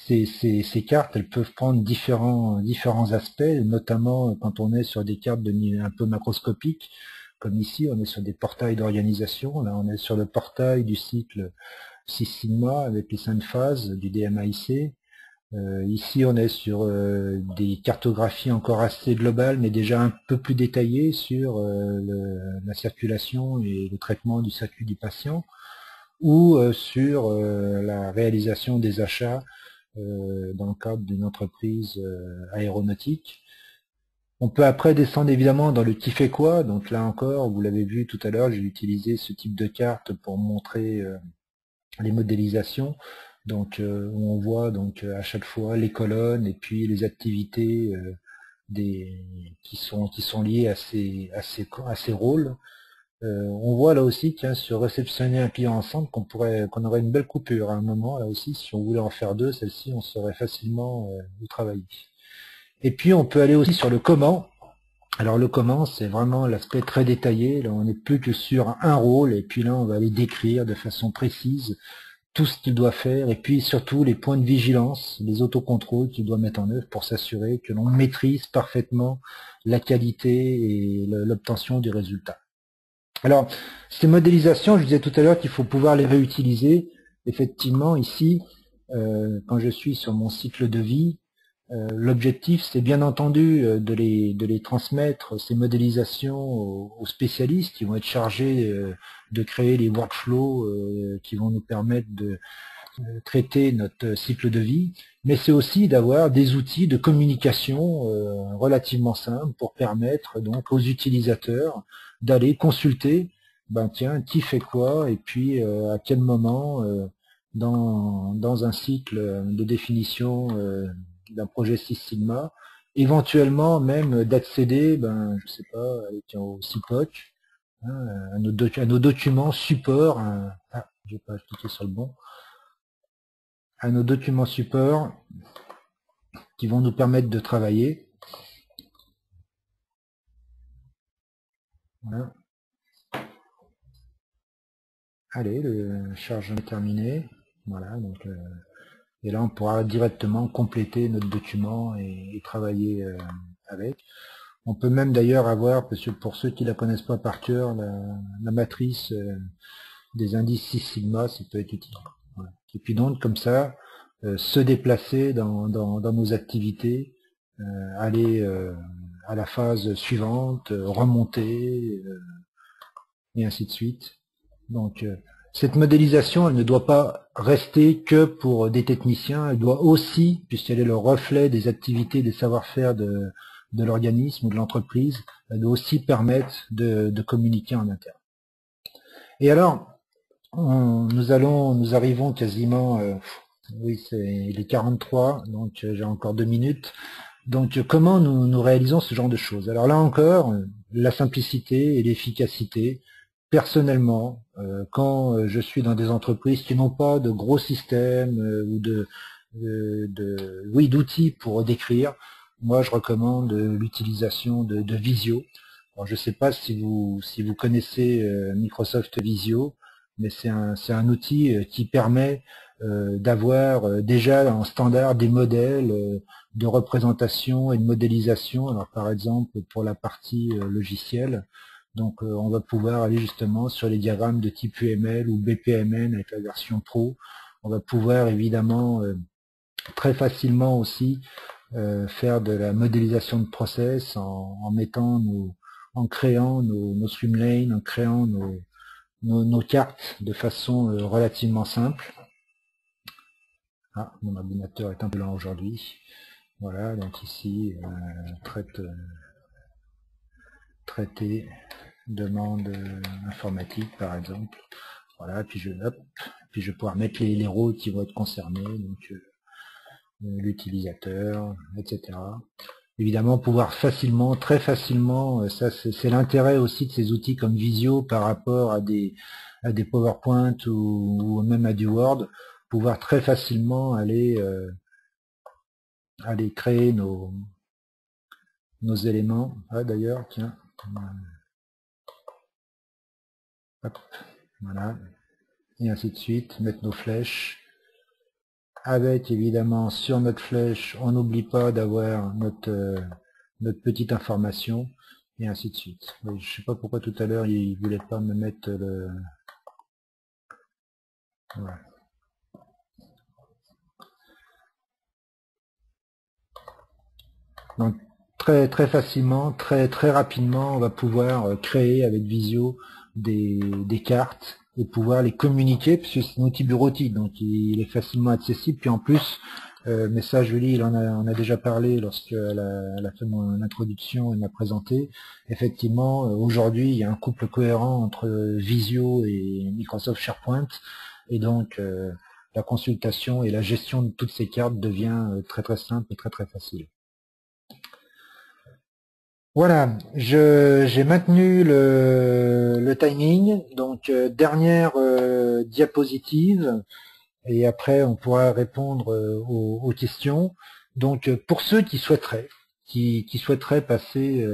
ces cartes, elles peuvent prendre différents aspects, notamment quand on est sur des cartes un peu macroscopiques, comme ici, on est sur des portails d'organisation. Là, on est sur le portail du cycle Six Sigma avec les 5 phases du DMAIC. Ici, on est sur des cartographies encore assez globales, mais déjà un peu plus détaillées sur la circulation et le traitement du circuit du patient, ou sur la réalisation des achats dans le cadre d'une entreprise aéronautique. On peut après descendre évidemment dans le qui fait quoi. Donc là encore, vous l'avez vu tout à l'heure, j'ai utilisé ce type de carte pour montrer les modélisations. Donc on voit donc à chaque fois les colonnes et puis les activités qui sont liées à ces rôles. On voit là aussi tiens, sur réceptionner un client ensemble qu'on aurait une belle coupure à un moment là aussi. Si on voulait en faire deux, celle-ci on saurait facilement où travailler. Et puis on peut aller aussi sur le comment. Alors le comment, c'est vraiment l'aspect très détaillé. Là, on n'est plus que sur un rôle, et puis là, on va aller décrire de façon précise tout ce qu'il doit faire, et puis surtout les points de vigilance, les autocontrôles qu'il doit mettre en œuvre pour s'assurer que l'on maîtrise parfaitement la qualité et l'obtention du résultat. Alors, ces modélisations, je disais tout à l'heure qu'il faut pouvoir les réutiliser. Effectivement, ici, quand je suis sur mon cycle de vie, l'objectif, c'est bien entendu de les transmettre, ces modélisations, aux spécialistes qui vont être chargés de créer les workflows qui vont nous permettre de traiter notre cycle de vie, mais c'est aussi d'avoir des outils de communication relativement simples pour permettre donc aux utilisateurs d'aller consulter, ben tiens, qui fait quoi, et puis à quel moment dans un cycle de définition d'un projet Six Sigma, éventuellement même d'accéder, ben, je sais pas, au CIPOC, hein, à nos documents support, j'ai pas cliqué sur le bon, à nos documents support qui vont nous permettre de travailler. Voilà. Allez, le chargement est terminé. Voilà, donc et là on pourra directement compléter notre document et travailler avec. On peut même d'ailleurs avoir, parce que pour ceux qui la connaissent pas par cœur, la matrice des indices Six Sigma, ça peut être utile. Voilà. Et puis donc comme ça, se déplacer dans nos activités, aller à la phase suivante, remonter, et ainsi de suite. Donc cette modélisation, elle ne doit pas rester que pour des techniciens, elle doit aussi, puisqu'elle est le reflet des activités, des savoir-faire de l'organisme ou de l'entreprise, elle doit aussi permettre de communiquer en interne. Et alors, nous arrivons quasiment, oui, c'est les 43, donc j'ai encore 2 minutes. Donc comment nous réalisons ce genre de choses? Alors là encore, la simplicité et l'efficacité. Personnellement, quand je suis dans des entreprises qui n'ont pas de gros systèmes ou d'outils pour décrire, moi je recommande l'utilisation de Visio. Alors, je ne sais pas si vous connaissez Microsoft Visio, mais c'est un outil qui permet d'avoir déjà en standard des modèles de représentation et de modélisation. Alors par exemple pour la partie logicielle, donc on va pouvoir aller justement sur les diagrammes de type UML ou BPMN avec la version Pro. On va pouvoir évidemment très facilement aussi faire de la modélisation de process en créant nos swimlanes, en créant nos cartes de façon relativement simple. Ah, mon ordinateur est un peu lent aujourd'hui. Voilà, donc ici, traiter, demande informatique par exemple. Voilà, puis je vais pouvoir mettre les rôles qui vont être concernés, donc l'utilisateur, etc. Évidemment, pouvoir facilement, très facilement, ça c'est l'intérêt aussi de ces outils comme Visio par rapport à des PowerPoint ou même à du Word, pouvoir très facilement aller créer nos éléments. Ah d'ailleurs, tiens, hop, voilà, et ainsi de suite, mettre nos flèches. avec évidemment sur notre flèche, on n'oublie pas d'avoir notre petite information, et ainsi de suite. Je ne sais pas pourquoi tout à l'heure il ne voulait pas me mettre le... Voilà. Donc très facilement, très rapidement, on va pouvoir créer avec Visio des cartes et pouvoir les communiquer, puisque c'est un outil bureautique, donc il est facilement accessible. Puis en plus, mais ça Julie, il en a déjà parlé lorsqu'elle a fait mon introduction et m'a présenté. Effectivement, aujourd'hui, il y a un couple cohérent entre Visio et Microsoft SharePoint, et donc la consultation et la gestion de toutes ces cartes devient très simple et très facile. Voilà, j'ai maintenu le timing, donc dernière diapositive, et après on pourra répondre aux questions. Donc pour ceux qui souhaiteraient passer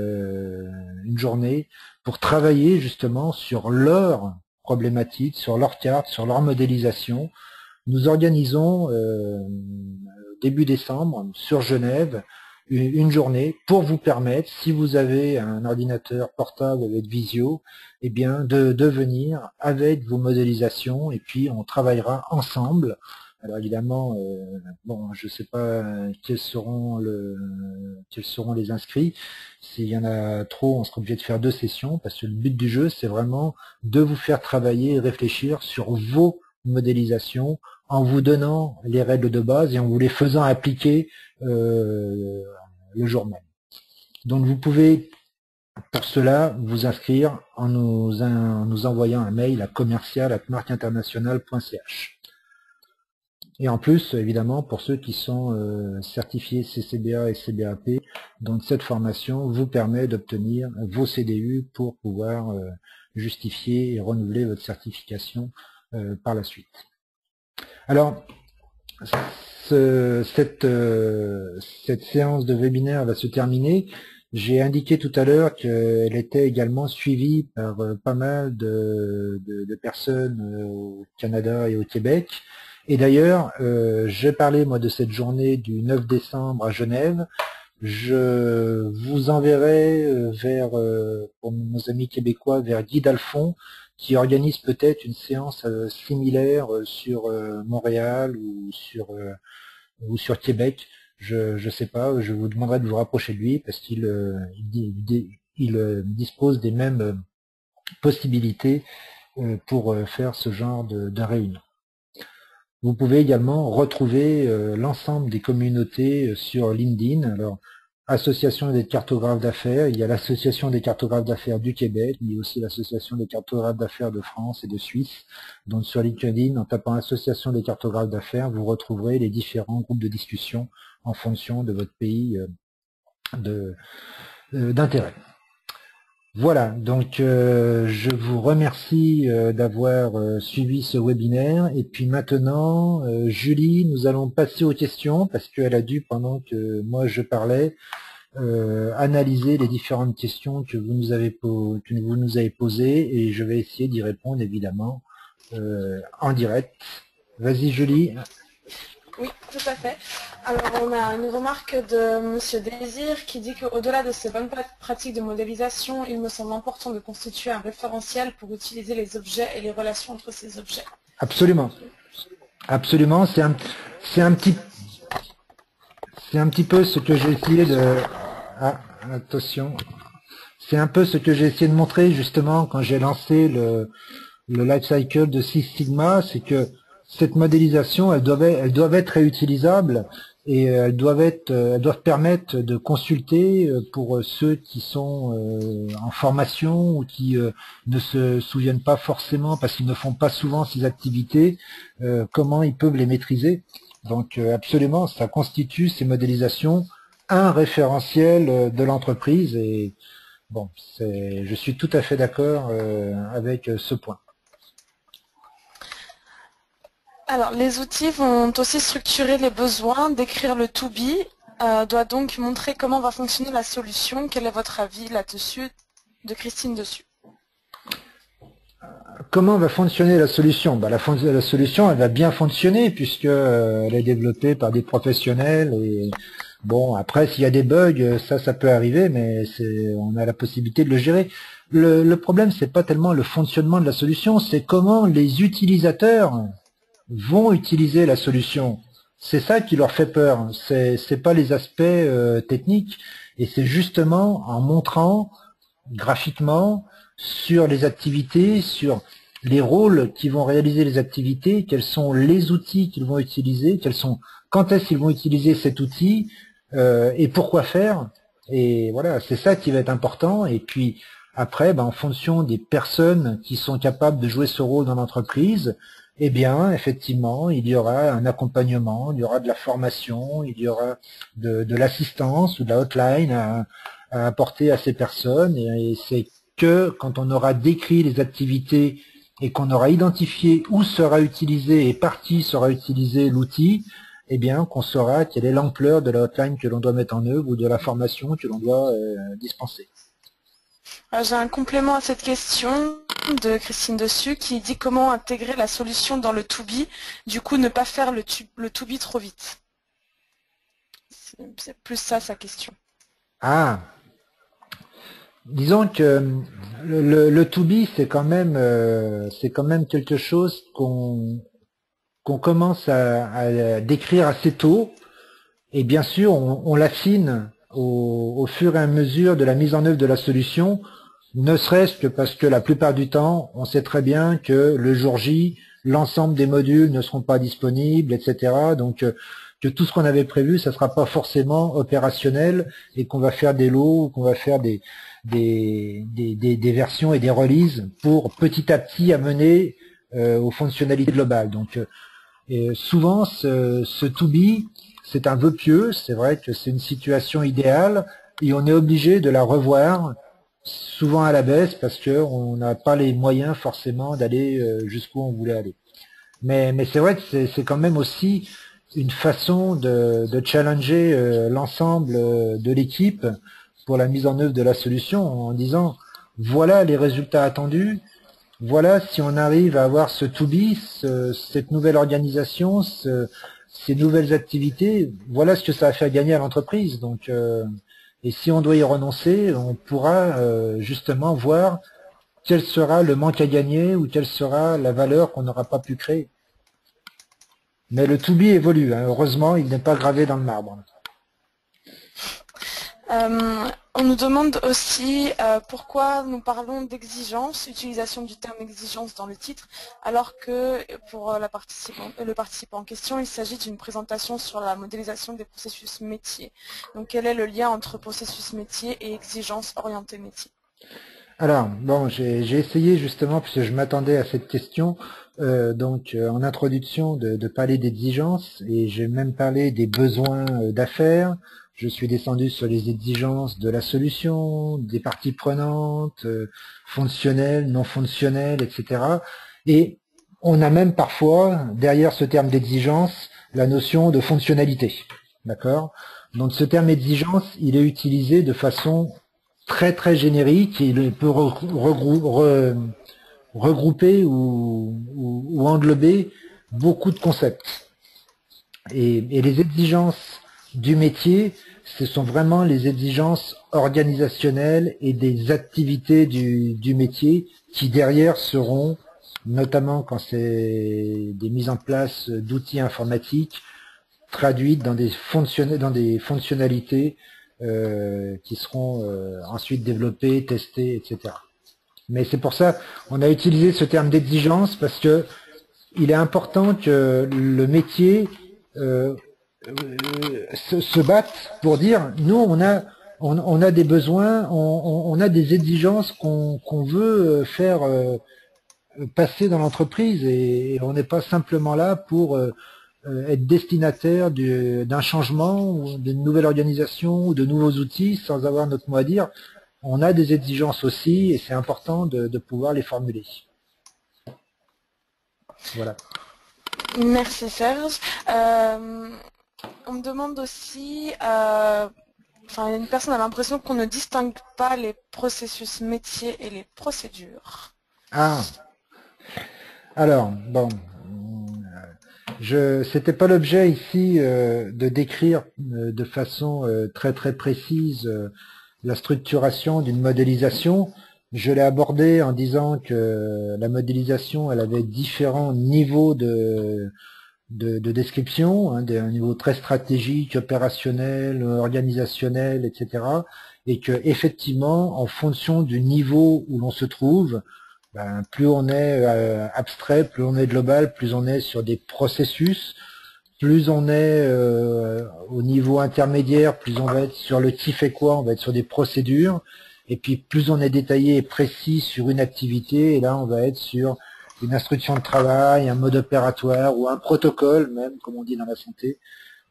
une journée pour travailler justement sur leur problématique, sur leur carte, sur leur modélisation, nous organisons début décembre sur Genève une journée pour vous permettre, si vous avez un ordinateur portable avec Visio, eh bien de venir avec vos modélisations, et puis on travaillera ensemble. Alors évidemment, bon, je ne sais pas quels seront les inscrits. S'il y en a trop, on sera obligé de faire 2 sessions, parce que le but du jeu, c'est vraiment de vous faire travailler et réfléchir sur vos modélisations en vous donnant les règles de base et en vous les faisant appliquer le jour même. Donc vous pouvez pour cela vous inscrire en nous envoyant un mail à commercial@marqueinternationale.ch. Et en plus, évidemment, pour ceux qui sont certifiés CCBA et CBAP, donc cette formation vous permet d'obtenir vos CDU pour pouvoir justifier et renouveler votre certification par la suite. Alors, cette séance de webinaire va se terminer. J'ai indiqué tout à l'heure qu'elle était également suivie par pas mal de personnes au Canada et au Québec. Et d'ailleurs, j'ai parlé moi de cette journée du 9 décembre à Genève. Je vous enverrai pour nos amis québécois, vers Guy Dalphon, qui organise peut-être une séance similaire sur Montréal ou sur Québec. Je sais pas, je vous demanderai de vous rapprocher de lui parce qu'il dispose des mêmes possibilités pour faire ce genre de réunion. Vous pouvez également retrouver l'ensemble des communautés sur LinkedIn. Alors, Association des cartographes d'affaires, il y a l'Association des cartographes d'affaires du Québec, il y a aussi l'Association des cartographes d'affaires de France et de Suisse. Donc sur LinkedIn, en tapant Association des cartographes d'affaires, vous retrouverez les différents groupes de discussion en fonction de votre pays d'intérêt. Voilà, donc je vous remercie d'avoir suivi ce webinaire. Et puis maintenant, Julie, nous allons passer aux questions parce qu'elle a dû, pendant que moi je parlais, analyser les différentes questions que vous nous avez posées, et je vais essayer d'y répondre évidemment en direct. Vas-y Julie.
Oui, tout à fait. Alors, on a une remarque de Monsieur Désir qui dit qu'au-delà de ces bonnes pratiques de modélisation, il me semble important de constituer un référentiel pour utiliser les objets et les relations entre ces objets.
Absolument. Absolument. C'est un petit peu ce que j'ai essayé de... Ah, attention. C'est un peu ce que j'ai essayé de montrer justement quand j'ai lancé le life cycle de Six Sigma, c'est que cette modélisation, elles doivent être réutilisables, et elles doivent permettre de consulter pour ceux qui sont en formation ou qui ne se souviennent pas forcément parce qu'ils ne font pas souvent ces activités, comment ils peuvent les maîtriser. Donc absolument, ça constitue ces modélisations un référentiel de l'entreprise, et bon, je suis tout à fait d'accord avec ce point.
Alors, les outils vont aussi structurer les besoins, décrire le to be, doit donc montrer comment va fonctionner la solution. Quel est votre avis là-dessus, de Christine dessus?
comment va fonctionner la solution? La solution, elle va bien fonctionner puisque elle est développée par des professionnels et bon, après, s'il y a des bugs, ça peut arriver, mais on a la possibilité de le gérer. Le problème, c'est pas tellement le fonctionnement de la solution, c'est comment les utilisateurs vont utiliser la solution. C'est ça qui leur fait peur. C'est pas les aspects techniques, et c'est justement en montrant graphiquement sur les activités, sur les rôles qui vont réaliser les activités, quels sont les outils qu'ils vont utiliser, quand est-ce qu'ils vont utiliser cet outil et pourquoi faire. Et voilà, c'est ça qui va être important. Et puis après, en fonction des personnes qui sont capables de jouer ce rôle dans l'entreprise, eh bien, effectivement, il y aura un accompagnement, il y aura de la formation, il y aura de l'assistance ou de la hotline à apporter à ces personnes. Et c'est que quand on aura décrit les activités et qu'on aura identifié où sera utilisé et par qui sera utilisé l'outil, eh bien, qu'on saura quelle est l'ampleur de la hotline que l'on doit mettre en œuvre ou de la formation que l'on doit dispenser.
J'ai un complément à cette question de Christine Dessus qui dit comment intégrer la solution dans le to-be, du coup ne pas faire le to-be trop vite. C'est plus ça sa question.
Ah, disons que le to-be c'est quand même quelque chose qu'on commence à décrire assez tôt, et bien sûr on l'affine au fur et à mesure de la mise en œuvre de la solution, ne serait-ce que parce que la plupart du temps, on sait très bien que le jour J, l'ensemble des modules ne seront pas disponibles, etc. Donc que tout ce qu'on avait prévu, ça sera pas forcément opérationnel et qu'on va faire des lots, ou qu'on va faire des versions et des releases pour petit à petit amener aux fonctionnalités globales. Donc souvent, ce to be, c'est un vœu pieux, c'est vrai que c'est une situation idéale et on est obligé de la revoir souvent à la baisse parce qu'on n'a pas les moyens forcément d'aller jusqu'où on voulait aller. Mais c'est vrai que c'est quand même aussi une façon de challenger l'ensemble de l'équipe pour la mise en œuvre de la solution en disant voilà les résultats attendus, voilà si on arrive à avoir ce to be, cette nouvelle organisation, ces nouvelles activités, voilà ce que ça a fait gagner à l'entreprise. Donc et si on doit y renoncer, on pourra justement voir quel sera le manque à gagner ou quelle sera la valeur qu'on n'aura pas pu créer. Mais le to be évolue, hein. Heureusement, il n'est pas gravé dans le marbre.
On nous demande aussi pourquoi nous parlons d'exigence, utilisation du terme exigence dans le titre, alors que pour le participant en question, il s'agit d'une présentation sur la modélisation des processus métiers. Donc quel est le lien entre processus métier et exigence orientée métier?
Alors, bon, j'ai essayé justement, puisque je m'attendais à cette question, en introduction, de parler d'exigence, et j'ai même parlé des besoins d'affaires. Je suis descendu sur les exigences de la solution, des parties prenantes, fonctionnelles, non fonctionnelles, etc. Et on a même parfois, derrière ce terme d'exigence, la notion de fonctionnalité. D'accord? Donc ce terme exigence, il est utilisé de façon très très générique et il peut regrouper ou englober beaucoup de concepts. Et les exigences du métier, ce sont vraiment les exigences organisationnelles et des activités du métier qui derrière seront, notamment quand c'est des mises en place d'outils informatiques, traduites dans des fonctionnalités qui seront ensuite développées, testées, etc. Mais c'est pour ça on a utilisé ce terme d'exigence parce que il est important que le métier se batte pour dire nous on a des besoins, on a des exigences qu'on veut faire passer dans l'entreprise et on n'est pas simplement là pour être destinataire d'un changement ou d'une nouvelle organisation ou de nouveaux outils sans avoir notre mot à dire. On a des exigences aussi et c'est important de pouvoir les formuler. Voilà.
Merci Serge. On me demande aussi, une personne a l'impression qu'on ne distingue pas les processus métiers et les procédures.
Ah, Alors, bon, c'était pas l'objet ici de décrire de façon très très précise la structuration d'une modélisation. Je l'ai abordé en disant que la modélisation, elle avait différents niveaux de description, hein, un niveau très stratégique, opérationnel, organisationnel, etc. Et que effectivement, en fonction du niveau où l'on se trouve, ben, plus on est abstrait, plus on est global, plus on est sur des processus, plus on est au niveau intermédiaire, plus on va être sur le qui fait quoi, on va être sur des procédures, et puis plus on est détaillé et précis sur une activité, et là on va être sur une instruction de travail, un mode opératoire ou un protocole même, comme on dit dans la santé.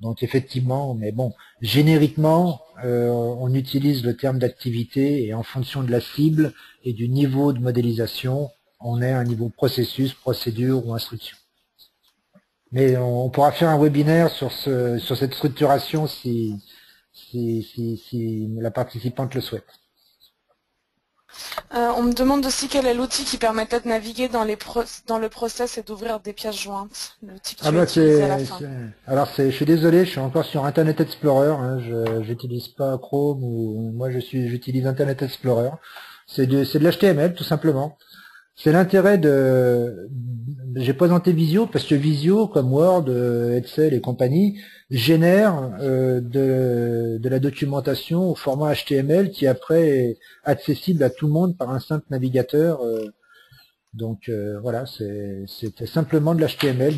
Donc effectivement, mais bon, génériquement, on utilise le terme d'activité et en fonction de la cible et du niveau de modélisation, on est à un niveau processus, procédure ou instruction. Mais on pourra faire un webinaire sur cette structuration si la participante le souhaite.
On me demande aussi quel est l'outil qui permettait de naviguer dans le process et d'ouvrir des pièces jointes. L'outil que tu as utilisé à la fin.
Alors je suis désolé, je suis encore sur Internet Explorer. Hein, je n'utilise pas Chrome ou moi j'utilise Internet Explorer. C'est de l'HTML tout simplement. C'est l'intérêt j'ai présenté Visio parce que Visio, comme Word, Excel et compagnie, génère de la documentation au format HTML qui après est accessible à tout le monde par un simple navigateur. Donc voilà, c'était simplement de l'HTML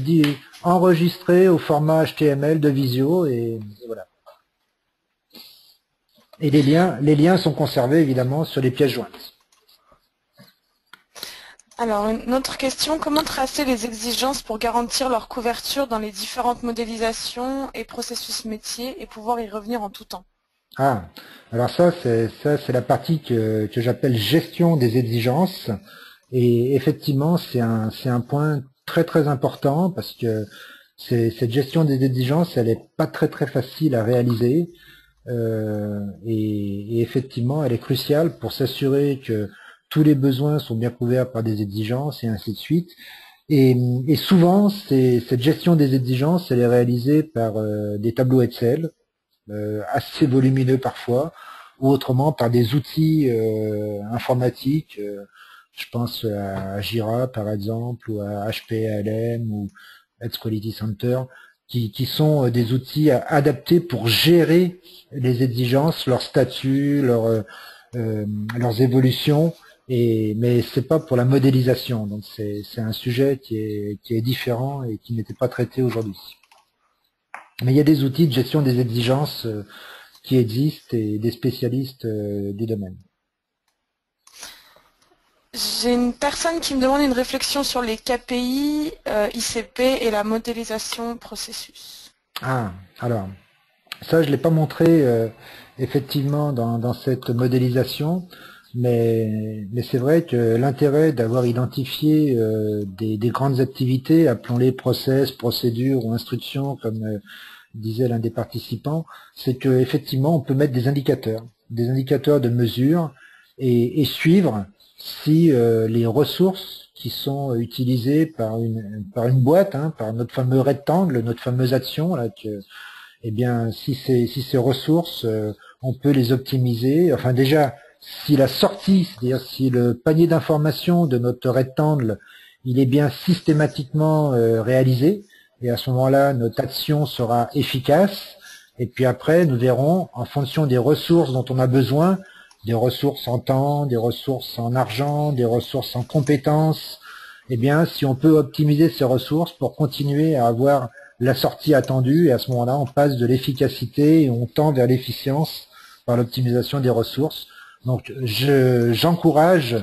enregistré au format HTML de Visio et voilà. Et les liens sont conservés évidemment sur les pièces jointes.
Alors, une autre question, comment tracer les exigences pour garantir leur couverture dans les différentes modélisations et processus métiers et pouvoir y revenir en tout temps?
Ah, alors ça c'est la partie que j'appelle gestion des exigences. Et effectivement, c'est un point très très important parce que cette gestion des exigences, elle est pas très très facile à réaliser. Et effectivement, elle est cruciale pour s'assurer que tous les besoins sont bien couverts par des exigences et ainsi de suite. Et souvent, cette gestion des exigences, elle est réalisée par des tableaux Excel, assez volumineux parfois, ou autrement par des outils informatiques. Je pense à Jira par exemple, ou à HPLM ou Health Quality Center, qui sont des outils adaptés pour gérer les exigences, leur statut, leurs évolutions. Mais c'est pas pour la modélisation, donc c'est un sujet qui est différent et qui n'était pas traité aujourd'hui. Mais il y a des outils de gestion des exigences qui existent et des spécialistes du domaine.
J'ai une personne qui me demande une réflexion sur les KPI, ICP et la modélisation processus.
Ah, alors, ça je l'ai pas montré effectivement dans cette modélisation, mais c'est vrai que l'intérêt d'avoir identifié des grandes activités, appelons-les process, procédures ou instructions, comme disait l'un des participants, c'est que effectivement on peut mettre des indicateurs de mesure et suivre si les ressources qui sont utilisées par une boîte, hein, par notre fameux rectangle, notre fameuse action là, eh bien si ces ressources on peut les optimiser. Enfin déjà, si la sortie, c'est-à-dire si le panier d'informations de notre rectangle, il est bien systématiquement réalisé, et à ce moment-là, notre action sera efficace. Et puis après, nous verrons, en fonction des ressources dont on a besoin, des ressources en temps, des ressources en argent, des ressources en compétences, eh bien, si on peut optimiser ces ressources pour continuer à avoir la sortie attendue, et à ce moment-là, on passe de l'efficacité et on tend vers l'efficience par l'optimisation des ressources. Donc, j'encourage,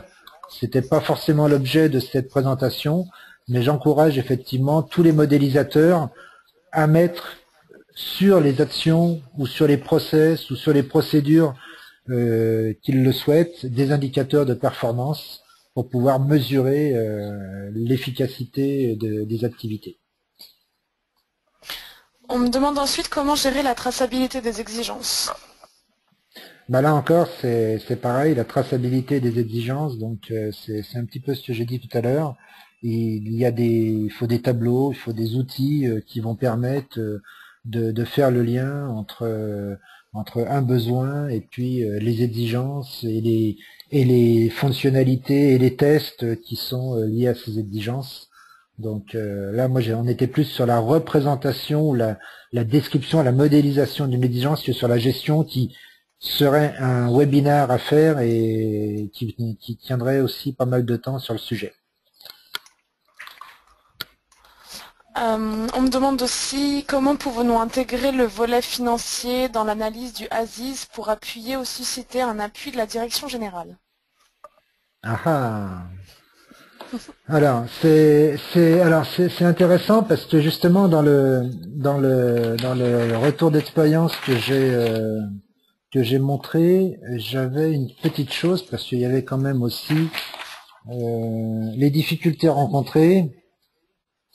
c'était pas forcément l'objet de cette présentation, mais j'encourage effectivement tous les modélisateurs à mettre sur les actions ou sur les process ou sur les procédures qu'ils le souhaitent des indicateurs de performance pour pouvoir mesurer l'efficacité des activités.
On me demande ensuite comment gérer la traçabilité des exigences.
Bah là encore, c'est pareil, la traçabilité des exigences, donc c'est un petit peu ce que j'ai dit tout à l'heure. il faut des tableaux, il faut des outils qui vont permettre de faire le lien entre un besoin et puis les exigences et les fonctionnalités et les tests qui sont liés à ces exigences. Donc là, moi, on était plus sur la représentation, ou la description, la modélisation d'une exigence que sur la gestion qui serait un webinaire à faire et qui tiendrait aussi pas mal de temps sur le sujet.
On me demande aussi comment pouvons-nous intégrer le volet financier dans l'analyse du ASIS pour appuyer ou susciter un appui de la direction générale.
Ah ah. Alors c'est intéressant parce que justement dans le retour d'expérience que j'ai montré, j'avais une petite chose parce qu'il y avait quand même aussi les difficultés rencontrées.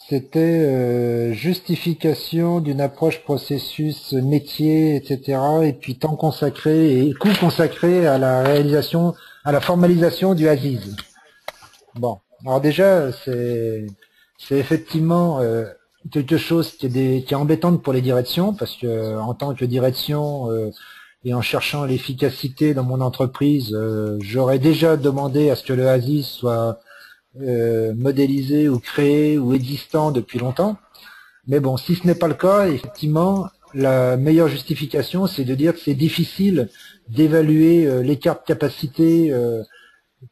C'était justification d'une approche processus métier, etc. Et puis temps consacré et coût consacré à la réalisation, à la formalisation du ASIS. Bon, alors déjà, c'est effectivement quelque chose qui est embêtante pour les directions, parce que en tant que direction et en cherchant l'efficacité dans mon entreprise, j'aurais déjà demandé à ce que le ASIS soit modélisé ou créé ou existant depuis longtemps. Mais bon, si ce n'est pas le cas, effectivement, la meilleure justification, c'est de dire que c'est difficile d'évaluer l'écart de capacité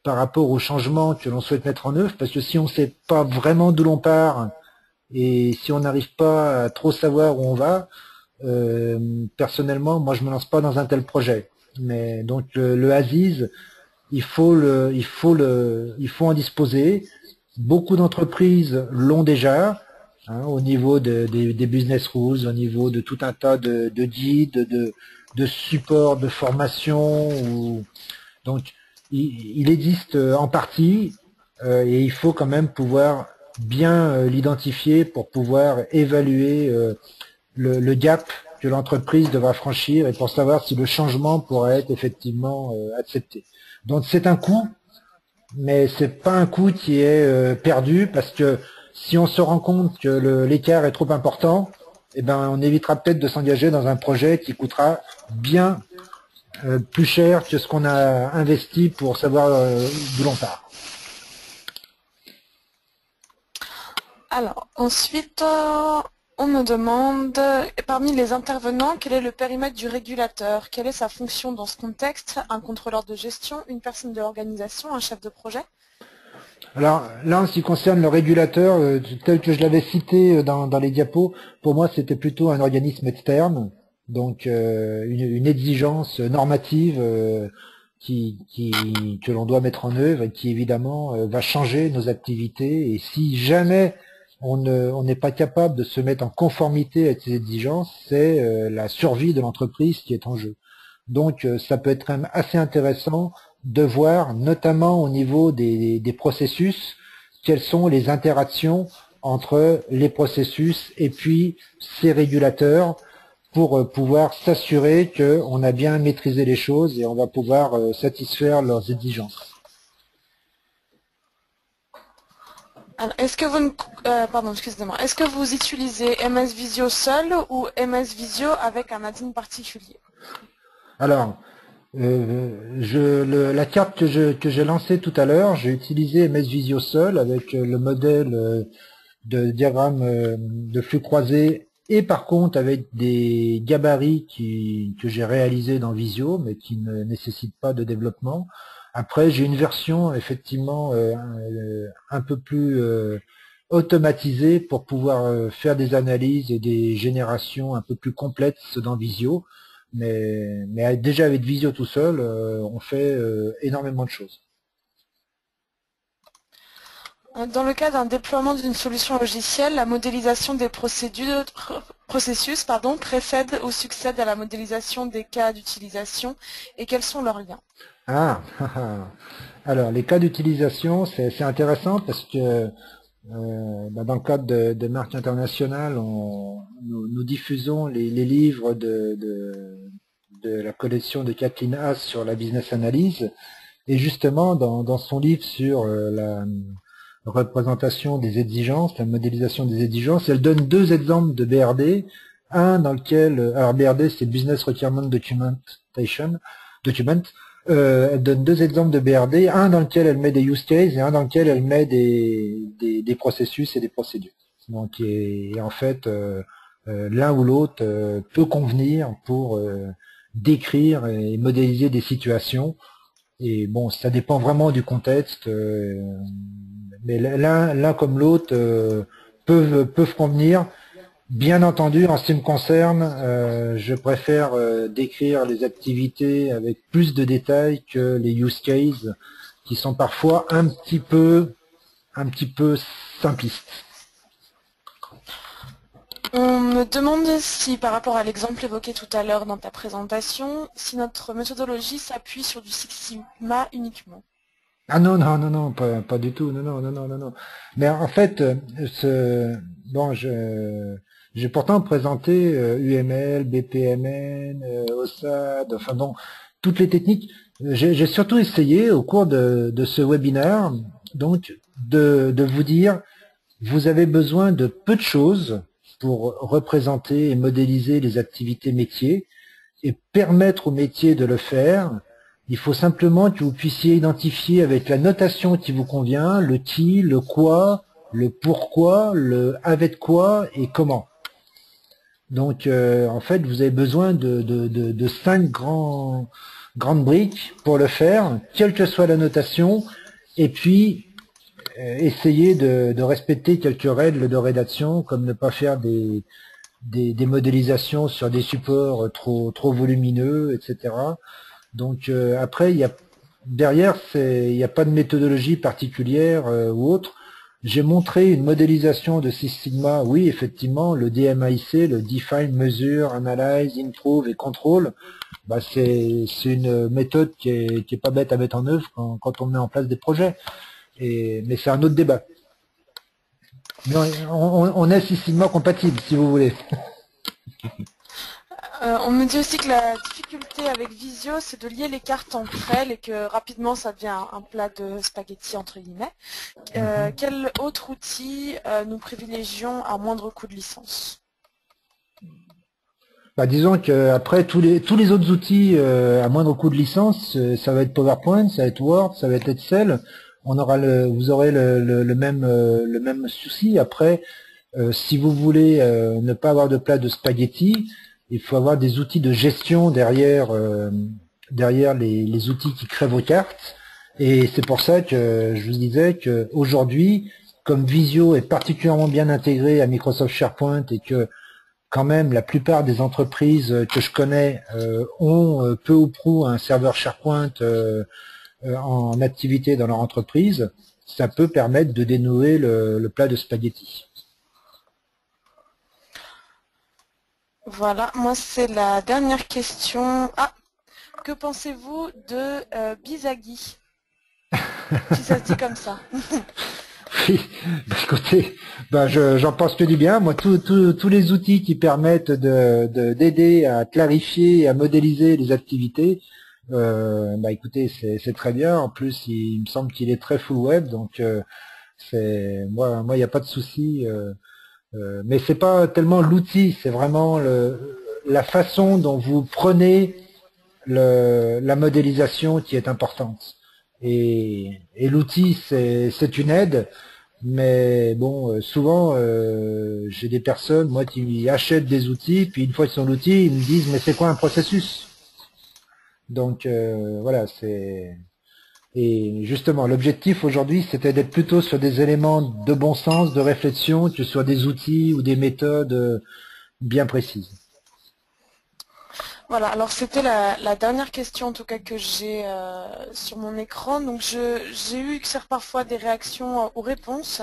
par rapport aux changements que l'on souhaite mettre en œuvre, parce que si on ne sait pas vraiment d'où l'on part et si on n'arrive pas à trop savoir où on va, personnellement, moi je me lance pas dans un tel projet. Mais donc le ASIS, il faut en disposer. Beaucoup d'entreprises l'ont déjà, hein, au niveau des business rules, au niveau de tout un tas de guides, de supports, de formation. Donc, il existe en partie et il faut quand même pouvoir bien l'identifier pour pouvoir évaluer le gap que l'entreprise devra franchir et pour savoir si le changement pourrait être effectivement accepté. Donc c'est un coût, mais c'est pas un coût qui est perdu parce que si on se rend compte que l'écart est trop important, eh ben on évitera peut-être de s'engager dans un projet qui coûtera bien plus cher que ce qu'on a investi pour savoir d'où l'on part.
Alors, ensuite, on me demande, parmi les intervenants, quel est le périmètre du régulateur? Quelle est sa fonction dans ce contexte? Un contrôleur de gestion, une personne de l'organisation, un chef de projet?
Alors là, en ce qui concerne le régulateur, tel que je l'avais cité dans les diapos, pour moi c'était plutôt un organisme externe, donc une exigence normative que l'on doit mettre en œuvre et qui évidemment va changer nos activités. Et si jamais on n'est pas capable de se mettre en conformité avec ces exigences, c'est la survie de l'entreprise qui est en jeu. Donc ça peut être quand même assez intéressant de voir, notamment au niveau des processus, quelles sont les interactions entre les processus et puis ces régulateurs pour pouvoir s'assurer qu'on a bien maîtrisé les choses et on va pouvoir satisfaire leurs exigences.
Alors, est-ce que vous, pardon, excusez-moi, est-ce que vous utilisez MS Visio seul ou MS Visio avec un admin particulier?
Alors, la carte que j'ai lancée tout à l'heure, j'ai utilisé MS Visio seul avec le modèle de diagramme de flux croisé et par contre avec des gabarits que j'ai réalisés dans Visio mais qui ne nécessitent pas de développement. Après, j'ai une version effectivement un peu plus automatisée pour pouvoir faire des analyses et des générations un peu plus complètes dans Visio. Mais déjà avec Visio tout seul, on fait énormément de choses.
Dans le cas d'un déploiement d'une solution logicielle, la modélisation des processus précède ou succède à la modélisation des cas d'utilisation et quels sont leurs liens?
Ah, alors les cas d'utilisation, c'est intéressant parce que dans le cadre de marque internationale, nous diffusons les livres de la collection de Kathleen Haas sur la business analyse. Et justement, dans son livre sur représentation des exigences, la modélisation des exigences. Elle donne deux exemples de BRD. Un dans lequel, alors BRD c'est Business Requirement Document. Elle donne deux exemples de BRD, un dans lequel elle met des use cases et un dans lequel elle met des processus et des procédures. Donc et en fait l'un ou l'autre peut convenir pour décrire et modéliser des situations. Et bon, ça dépend vraiment du contexte, mais l'un comme l'autre peuvent convenir. Bien entendu, en ce qui me concerne, je préfère décrire les activités avec plus de détails que les use cases, qui sont parfois un petit peu simplistes.
On me demande si, par rapport à l'exemple évoqué tout à l'heure dans ta présentation, si notre méthodologie s'appuie sur du Six Sigma uniquement.
Ah non, non, non, non, pas du tout, non, non, non, non, non, non. Mais en fait, bon, j'ai pourtant présenté UML, BPMN, OSAD, enfin bon, toutes les techniques. J'ai surtout essayé au cours de ce webinaire, donc, de vous dire, vous avez besoin de peu de choses pour représenter et modéliser les activités métiers et permettre au métier de le faire. Il faut simplement que vous puissiez identifier avec la notation qui vous convient le qui, le quoi, le pourquoi, le avec quoi et comment. Donc en fait, vous avez besoin de cinq grandes briques pour le faire, quelle que soit la notation, et puis essayer de respecter quelques règles de rédaction, comme ne pas faire des modélisations sur des supports trop volumineux, etc. Donc après, derrière, il n'y a pas de méthodologie particulière ou autre. J'ai montré une modélisation de Six Sigma. Oui, effectivement, le DMAIC, le Define, Measure, Analyze, Improve et Control, bah c'est une méthode qui est pas bête à mettre en œuvre quand on met en place des projets. Mais c'est un autre débat. Mais on est Six Sigma compatible, si vous voulez.
On me dit aussi que la difficulté avec Visio, c'est de lier les cartes entre elles et que rapidement ça devient un plat de spaghettis entre guillemets. Quel autre outil nous privilégions à moindre coût de licence?
Bah, disons que après tous les autres outils à moindre coût de licence, ça va être PowerPoint, ça va être Word, ça va être Excel. Vous aurez le même souci. Après, si vous voulez ne pas avoir de plat de spaghettis, il faut avoir des outils de gestion derrière les outils qui créent vos cartes. Et c'est pour ça que je vous disais que aujourd'hui, comme Visio est particulièrement bien intégré à Microsoft SharePoint et que quand même la plupart des entreprises que je connais ont peu ou prou un serveur SharePoint en activité dans leur entreprise, ça peut permettre de dénouer le plat de spaghettis.
Voilà, moi c'est la dernière question. Ah, que pensez-vous de Bizagi? Si ça se dit comme ça.
Oui, bah, écoutez, bah, j'en pense que du bien. Moi, tous les outils qui permettent d'aider à clarifier et à modéliser les activités, bah écoutez, c'est très bien. En plus, il me semble qu'il est très full web, donc moi, il n'y a pas de souci. Mais c'est pas tellement l'outil, c'est vraiment la façon dont vous prenez la modélisation qui est importante. Et l'outil, c'est une aide, mais bon, souvent, j'ai des personnes, moi, qui achètent des outils, puis une fois qu'ils ont l'outil, ils me disent, mais c'est quoi un processus? Donc, voilà, Et justement, l'objectif aujourd'hui, c'était d'être plutôt sur des éléments de bon sens, de réflexion, que ce soit des outils ou des méthodes bien précises.
Voilà, alors c'était la dernière question en tout cas que j'ai sur mon écran. Donc j'ai eu parfois des réactions aux réponses.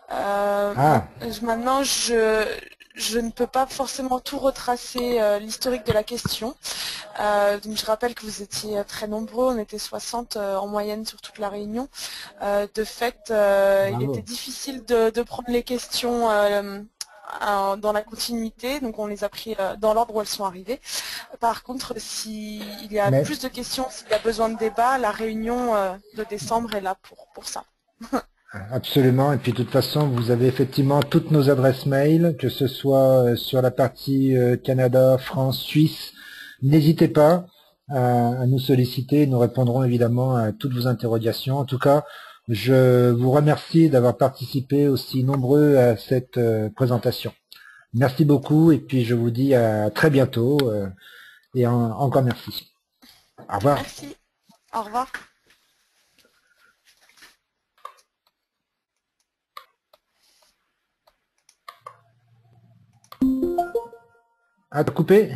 Ah,
Maintenant, je ne peux pas forcément tout retracer l'historique de la question. Donc je rappelle que vous étiez très nombreux, on était 60 en moyenne sur toute la réunion. De fait, il était
bravo.
difficile de prendre les questions dans la continuité, donc on les a pris dans l'ordre où elles sont arrivées. Par contre, s'il y a
Mais
plus de questions, s'il y a besoin de débat, la réunion de décembre est là pour ça.
Absolument. Et puis de toute façon, vous avez effectivement toutes nos adresses mail, que ce soit sur la partie Canada, France, Suisse. N'hésitez pas à nous solliciter. Nous répondrons évidemment à toutes vos interrogations. En tout cas, je vous remercie d'avoir participé aussi nombreux à cette présentation. Merci beaucoup et puis je vous dis à très bientôt et encore merci. Au revoir.
Merci. Au revoir.
À couper.